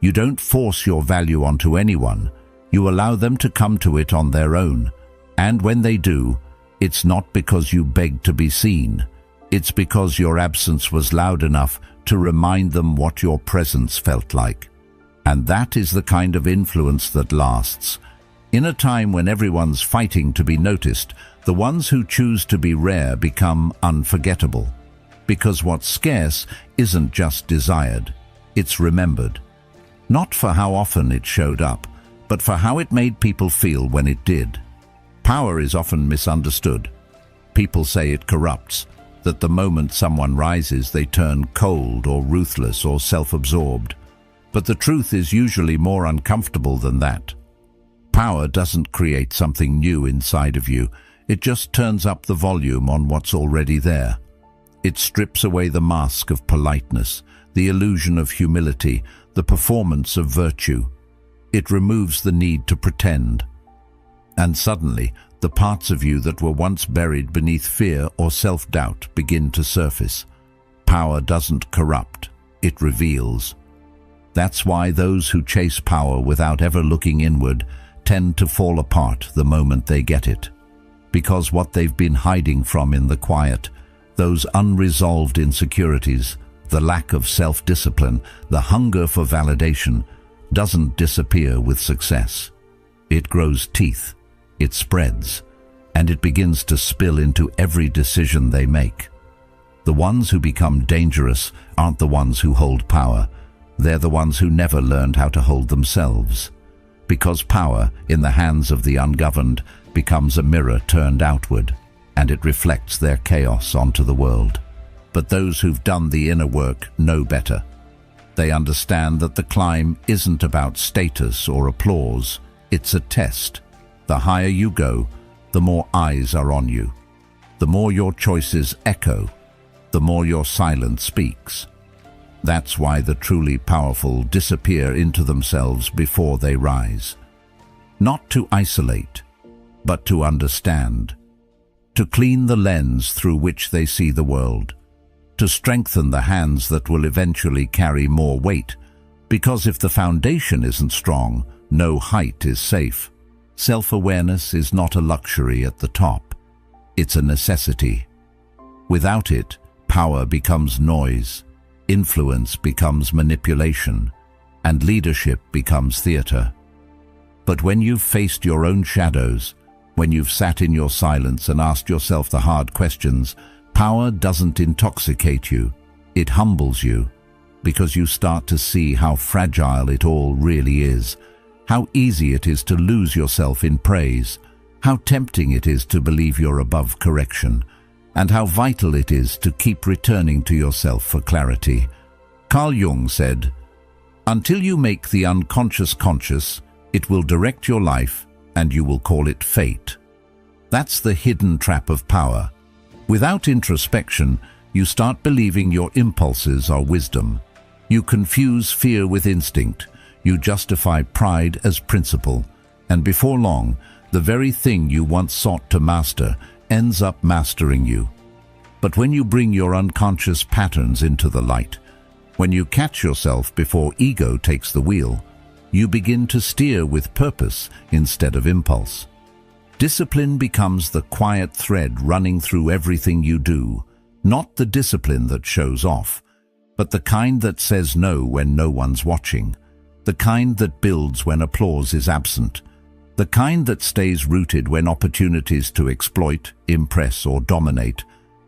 You don't force your value onto anyone. You allow them to come to it on their own. And when they do, it's not because you begged to be seen. It's because your absence was loud enough to remind them what your presence felt like. And that is the kind of influence that lasts. In a time when everyone's fighting to be noticed, the ones who choose to be rare become unforgettable. Because what's scarce isn't just desired, it's remembered. Not for how often it showed up, but for how it made people feel when it did. Power is often misunderstood. People say it corrupts, that the moment someone rises they turn cold or ruthless or self-absorbed. But the truth is usually more uncomfortable than that. Power doesn't create something new inside of you. It just turns up the volume on what's already there. It strips away the mask of politeness, the illusion of humility, the performance of virtue. It removes the need to pretend. And suddenly, the parts of you that were once buried beneath fear or self-doubt begin to surface. Power doesn't corrupt, it reveals. That's why those who chase power without ever looking inward tend to fall apart the moment they get it. Because what they've been hiding from in the quiet, those unresolved insecurities, the lack of self-discipline, the hunger for validation, doesn't disappear with success. It grows teeth, it spreads, and it begins to spill into every decision they make. The ones who become dangerous aren't the ones who hold power. They're the ones who never learned how to hold themselves. because power, in the hands of the ungoverned, becomes a mirror turned outward, and it reflects their chaos onto the world. But those who've done the inner work know better. They understand that the climb isn't about status or applause, it's a test. The higher you go, the more eyes are on you. The more your choices echo, the more your silence speaks. That's why the truly powerful disappear into themselves before they rise. Not to isolate, but to understand. To clean the lens through which they see the world. To strengthen the hands that will eventually carry more weight. Because if the foundation isn't strong, no height is safe. Self-awareness is not a luxury at the top. It's a necessity. Without it, power becomes noise, influence becomes manipulation, and leadership becomes theater. But when you've faced your own shadows, when you've sat in your silence and asked yourself the hard questions, power doesn't intoxicate you, it humbles you, because you start to see how fragile it all really is, how easy it is to lose yourself in praise, how tempting it is to believe you're above correction, and how vital it is to keep returning to yourself for clarity. Carl Jung said, "Until you make the unconscious conscious, it will direct your life and you will call it fate." That's the hidden trap of power. Without introspection, you start believing your impulses are wisdom. You confuse fear with instinct. You justify pride as principle. And before long, the very thing you once sought to master ends up mastering you. But when you bring your unconscious patterns into the light, when you catch yourself before ego takes the wheel, you begin to steer with purpose instead of impulse. Discipline becomes the quiet thread running through everything you do, not the discipline that shows off, but the kind that says no when no one's watching, the kind that builds when applause is absent, the kind that stays rooted when opportunities to exploit, impress, or dominate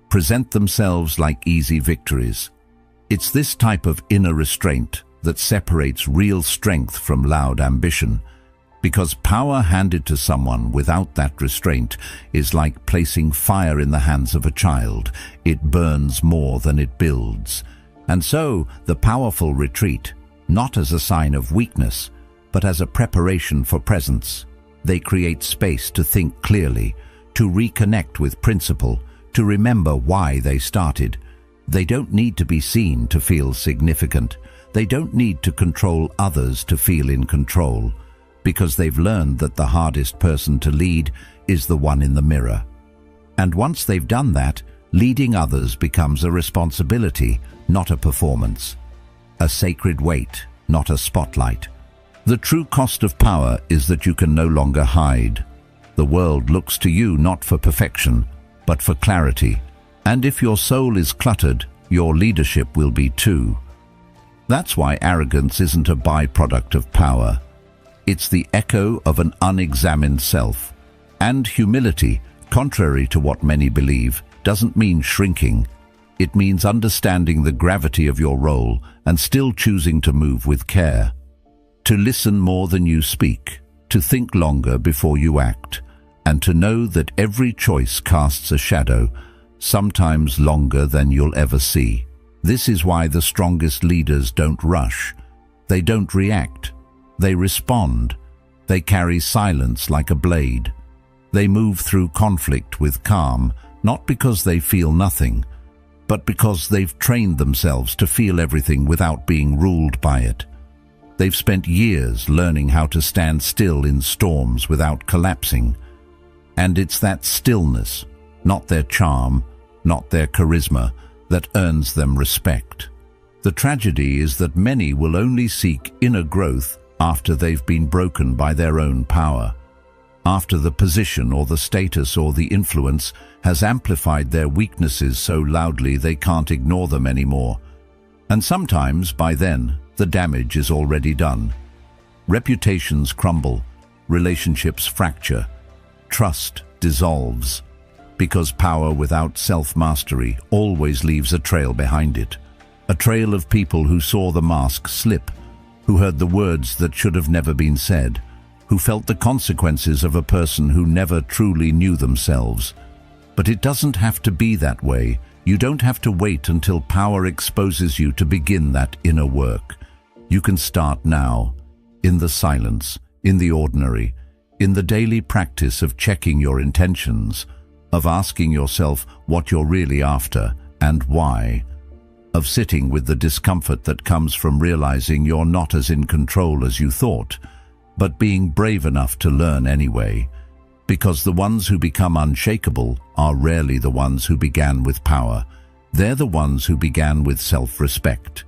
present themselves like easy victories. It's this type of inner restraint that separates real strength from loud ambition, because power handed to someone without that restraint is like placing fire in the hands of a child. It burns more than it builds. And so the powerful retreat, not as a sign of weakness, but as a preparation for presence. They create space to think clearly, to reconnect with principle, to remember why they started. They don't need to be seen to feel significant. They don't need to control others to feel in control, because they've learned that the hardest person to lead is the one in the mirror. And once they've done that, leading others becomes a responsibility, not a performance. A sacred weight, not a spotlight. The true cost of power is that you can no longer hide. The world looks to you not for perfection, but for clarity. And if your soul is cluttered, your leadership will be too. That's why arrogance isn't a byproduct of power. It's the echo of an unexamined self. And humility, contrary to what many believe, doesn't mean shrinking. It means understanding the gravity of your role and still choosing to move with care. To listen more than you speak, to think longer before you act, and to know that every choice casts a shadow, sometimes longer than you'll ever see. This is why the strongest leaders don't rush. They don't react. They respond. They carry silence like a blade. They move through conflict with calm, not because they feel nothing, but because they've trained themselves to feel everything without being ruled by it. They've spent years learning how to stand still in storms without collapsing. And it's that stillness, not their charm, not their charisma, that earns them respect. The tragedy is that many will only seek inner growth after they've been broken by their own power, after the position or the status or the influence has amplified their weaknesses so loudly they can't ignore them anymore. And sometimes, by then, the damage is already done. Reputations crumble, relationships fracture, trust dissolves, because power without self-mastery always leaves a trail behind it. A trail of people who saw the mask slip, who heard the words that should have never been said, who felt the consequences of a person who never truly knew themselves. But it doesn't have to be that way. You don't have to wait until power exposes you to begin that inner work. You can start now, in the silence, in the ordinary, in the daily practice of checking your intentions, of asking yourself what you're really after and why, of sitting with the discomfort that comes from realizing you're not as in control as you thought, but being brave enough to learn anyway, because the ones who become unshakable are rarely the ones who began with power. They're the ones who began with self-respect.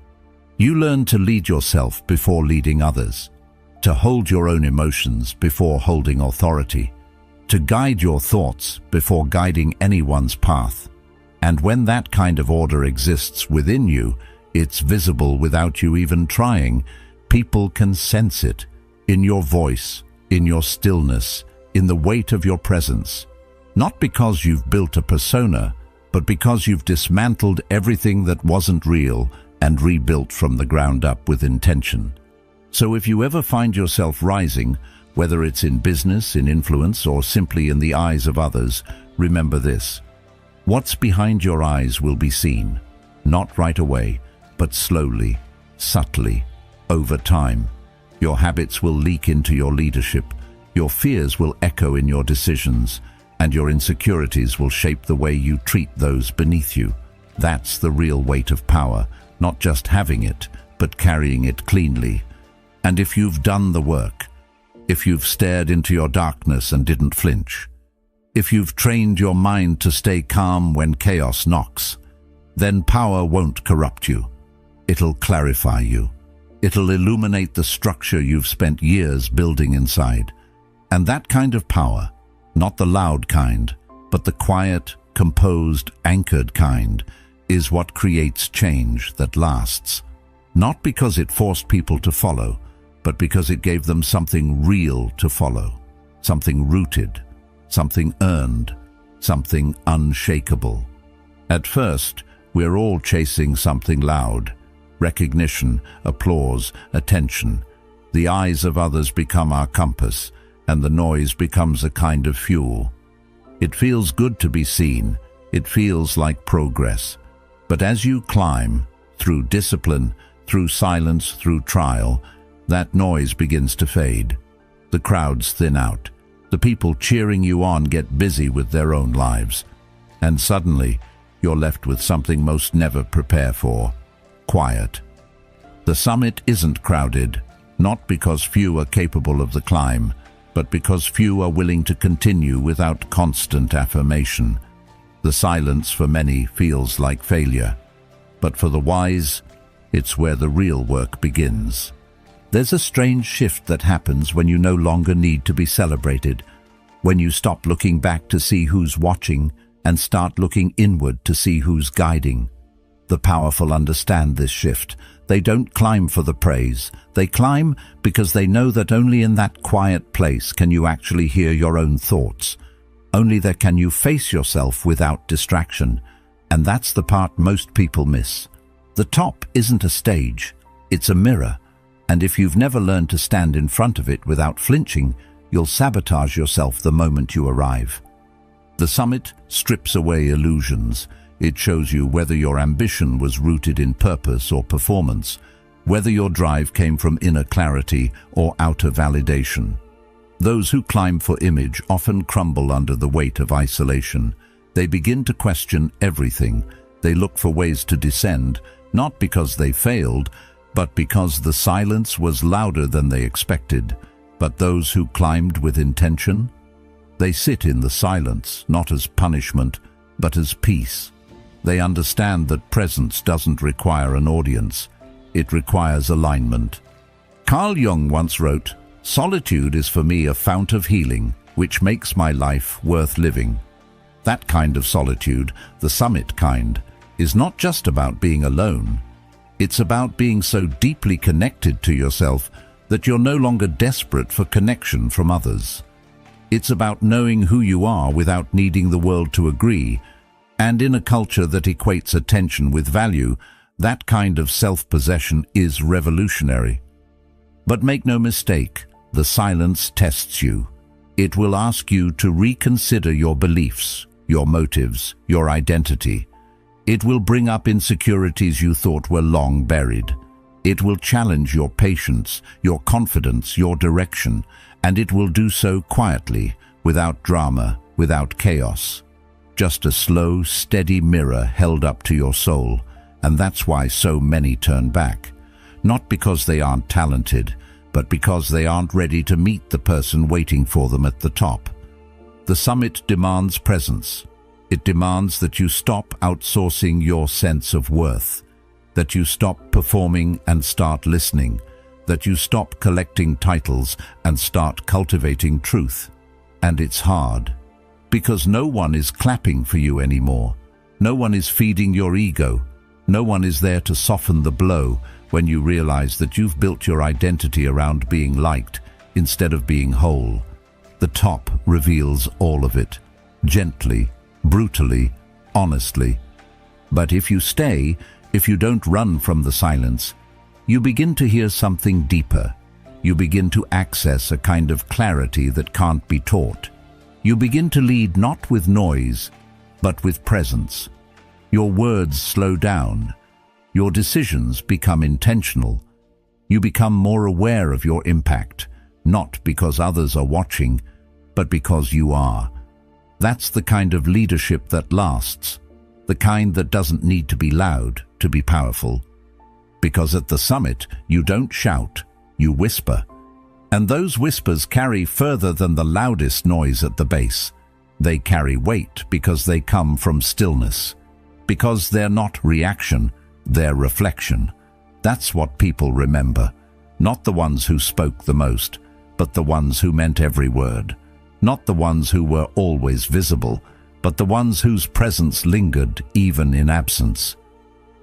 You learn to lead yourself before leading others, to hold your own emotions before holding authority, to guide your thoughts before guiding anyone's path. And when that kind of order exists within you, it's visible without you even trying. People can sense it in your voice, in your stillness, in the weight of your presence. Not because you've built a persona, but because you've dismantled everything that wasn't real and rebuilt from the ground up with intention. So if you ever find yourself rising, whether it's in business, in influence, or simply in the eyes of others, remember this. What's behind your eyes will be seen, not right away, but slowly, subtly, over time. Your habits will leak into your leadership, your fears will echo in your decisions, and your insecurities will shape the way you treat those beneath you. That's the real weight of power, not just having it, but carrying it cleanly. And if you've done the work, if you've stared into your darkness and didn't flinch, if you've trained your mind to stay calm when chaos knocks, then power won't corrupt you. It'll clarify you. It'll illuminate the structure you've spent years building inside. And that kind of power, not the loud kind, but the quiet, composed, anchored kind, is what creates change that lasts. Not because it forced people to follow, but because it gave them something real to follow, something rooted, something earned, something unshakable. At first, we're all chasing something loud: recognition, applause, attention. The eyes of others become our compass, and the noise becomes a kind of fuel. It feels good to be seen. It feels like progress. But as you climb, through discipline, through silence, through trial, that noise begins to fade. The crowds thin out. The people cheering you on get busy with their own lives. And suddenly, you're left with something most never prepare for: quiet. The summit isn't crowded, not because few are capable of the climb, but because few are willing to continue without constant affirmation. The silence for many feels like failure, but for the wise, it's where the real work begins. There's a strange shift that happens when you no longer need to be celebrated, when you stop looking back to see who's watching and start looking inward to see who's guiding. The powerful understand this shift. They don't climb for the praise. They climb because they know that only in that quiet place can you actually hear your own thoughts. Only there can you face yourself without distraction. And that's the part most people miss. The top isn't a stage, it's a mirror. And if you've never learned to stand in front of it without flinching, you'll sabotage yourself the moment you arrive. The summit strips away illusions. It shows you whether your ambition was rooted in purpose or performance, whether your drive came from inner clarity or outer validation. Those who climb for image often crumble under the weight of isolation. They begin to question everything. They look for ways to descend, not because they failed, but because the silence was louder than they expected. But those who climbed with intention, they sit in the silence, not as punishment, but as peace. They understand that presence doesn't require an audience. It requires alignment. Carl Jung once wrote, "Solitude is for me a fount of healing, which makes my life worth living." That kind of solitude, the summit kind, is not just about being alone. It's about being so deeply connected to yourself that you're no longer desperate for connection from others. It's about knowing who you are without needing the world to agree. And in a culture that equates attention with value, that kind of self-possession is revolutionary. But make no mistake, The silence tests you. It will ask you to reconsider your beliefs, your motives, your identity. It will bring up insecurities you thought were long buried. It will challenge your patience, your confidence, your direction, and it will do so quietly, without drama, without chaos. Just a slow, steady mirror held up to your soul, and that's why so many turn back. Not because they aren't talented, but because they aren't ready to meet the person waiting for them at the top. The summit demands presence. It demands that you stop outsourcing your sense of worth, that you stop performing and start listening, that you stop collecting titles and start cultivating truth. And it's hard, because no one is clapping for you anymore. No one is feeding your ego. No one is there to soften the blow when you realize that you've built your identity around being liked instead of being whole. The top reveals all of it, gently, brutally, honestly. But if you stay, if you don't run from the silence, you begin to hear something deeper. You begin to access a kind of clarity that can't be taught. You begin to lead not with noise, but with presence. Your words slow down. Your decisions become intentional. You become more aware of your impact, not because others are watching, but because you are. That's the kind of leadership that lasts, the kind that doesn't need to be loud to be powerful. Because at the summit, you don't shout, you whisper. And those whispers carry further than the loudest noise at the base. They carry weight because they come from stillness. Because they're not reaction, they're reflection. That's what people remember. Not the ones who spoke the most, but the ones who meant every word. Not the ones who were always visible, but the ones whose presence lingered even in absence.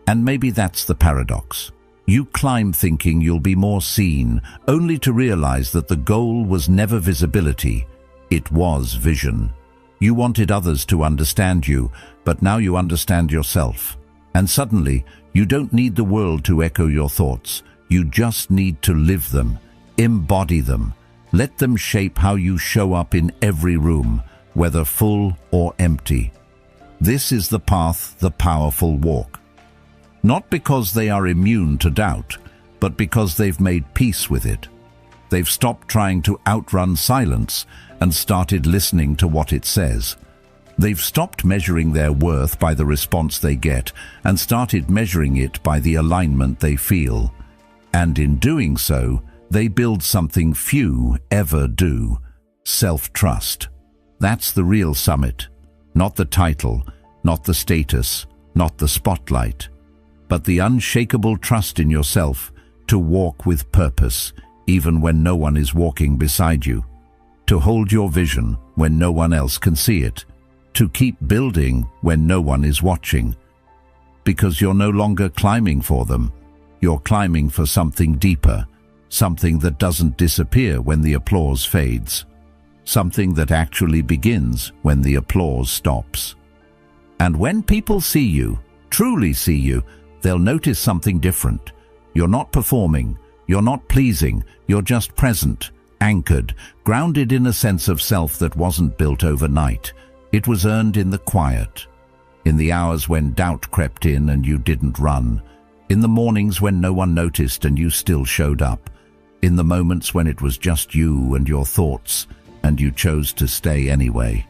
And maybe that's the paradox. You climb thinking you'll be more seen, only to realize that the goal was never visibility. It was vision. You wanted others to understand you, but now you understand yourself. And suddenly, you don't need the world to echo your thoughts. You just need to live them, embody them. Let them shape how you show up in every room, whether full or empty. This is the path the powerful walk. Not because they are immune to doubt, but because they've made peace with it. They've stopped trying to outrun silence and started listening to what it says. They've stopped measuring their worth by the response they get and started measuring it by the alignment they feel. And in doing so, they build something few ever do: self-trust. That's the real summit. Not the title, not the status, not the spotlight, but the unshakable trust in yourself to walk with purpose even when no one is walking beside you, to hold your vision when no one else can see it, to keep building when no one is watching. Because you're no longer climbing for them, you're climbing for something deeper, something that doesn't disappear when the applause fades, something that actually begins when the applause stops. And when people see you, truly see you, they'll notice something different. You're not performing, you're not pleasing, you're just present, anchored, grounded in a sense of self that wasn't built overnight. It was earned in the quiet, in the hours when doubt crept in and you didn't run, in the mornings when no one noticed and you still showed up, in the moments when it was just you and your thoughts and you chose to stay anyway.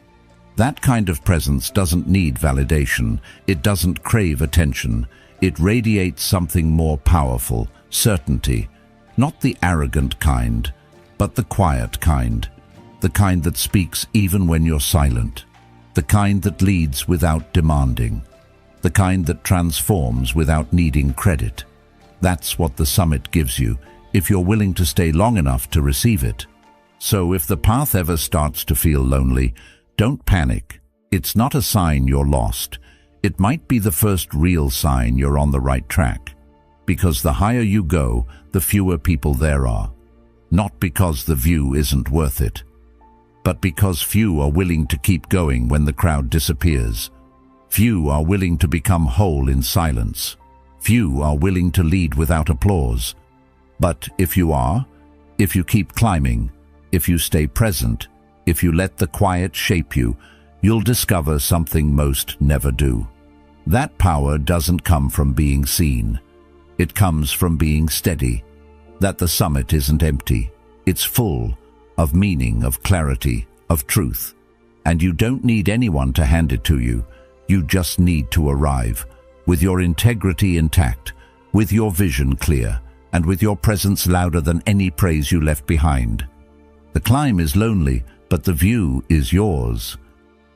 That kind of presence doesn't need validation. It doesn't crave attention. It radiates something more powerful, certainty. Not the arrogant kind, but the quiet kind. The kind that speaks even when you're silent. The kind that leads without demanding. The kind that transforms without needing credit. That's what the summit gives you, if you're willing to stay long enough to receive it. So if the path ever starts to feel lonely, don't panic. It's not a sign you're lost. It might be the first real sign you're on the right track. Because the higher you go, the fewer people there are. Not because the view isn't worth it, but because few are willing to keep going when the crowd disappears. Few are willing to become whole in silence. Few are willing to lead without applause. But if you are, If you keep climbing, if you stay present, if you let the quiet shape you, you'll discover something most never do. That power doesn't come from being seen. It comes from being steady. That the summit isn't empty. It's full of meaning, of clarity, of truth. And you don't need anyone to hand it to you. You just need to arrive, with your integrity intact, with your vision clear, and with your presence louder than any praise you left behind. The climb is lonely, but the view is yours.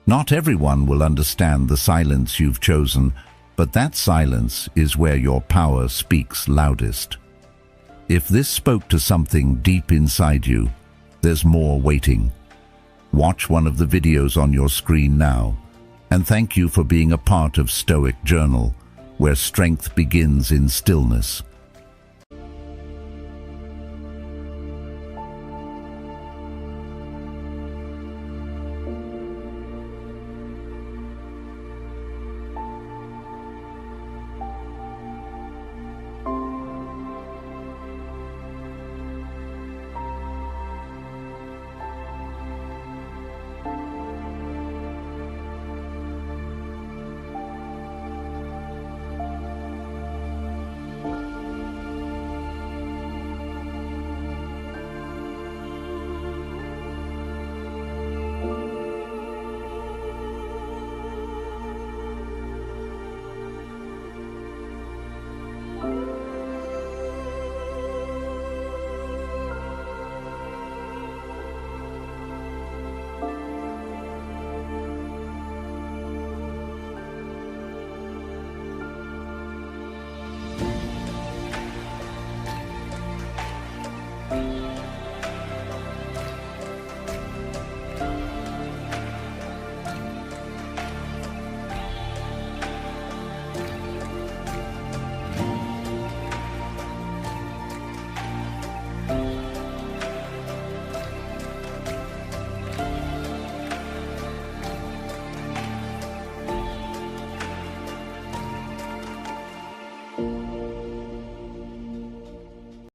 Not everyone will understand the silence you've chosen, but that silence is where your power speaks loudest. If this spoke to something deep inside you, there's more waiting. Watch one of the videos on your screen now, and thank you for being a part of Stoic Journal, where strength begins in stillness.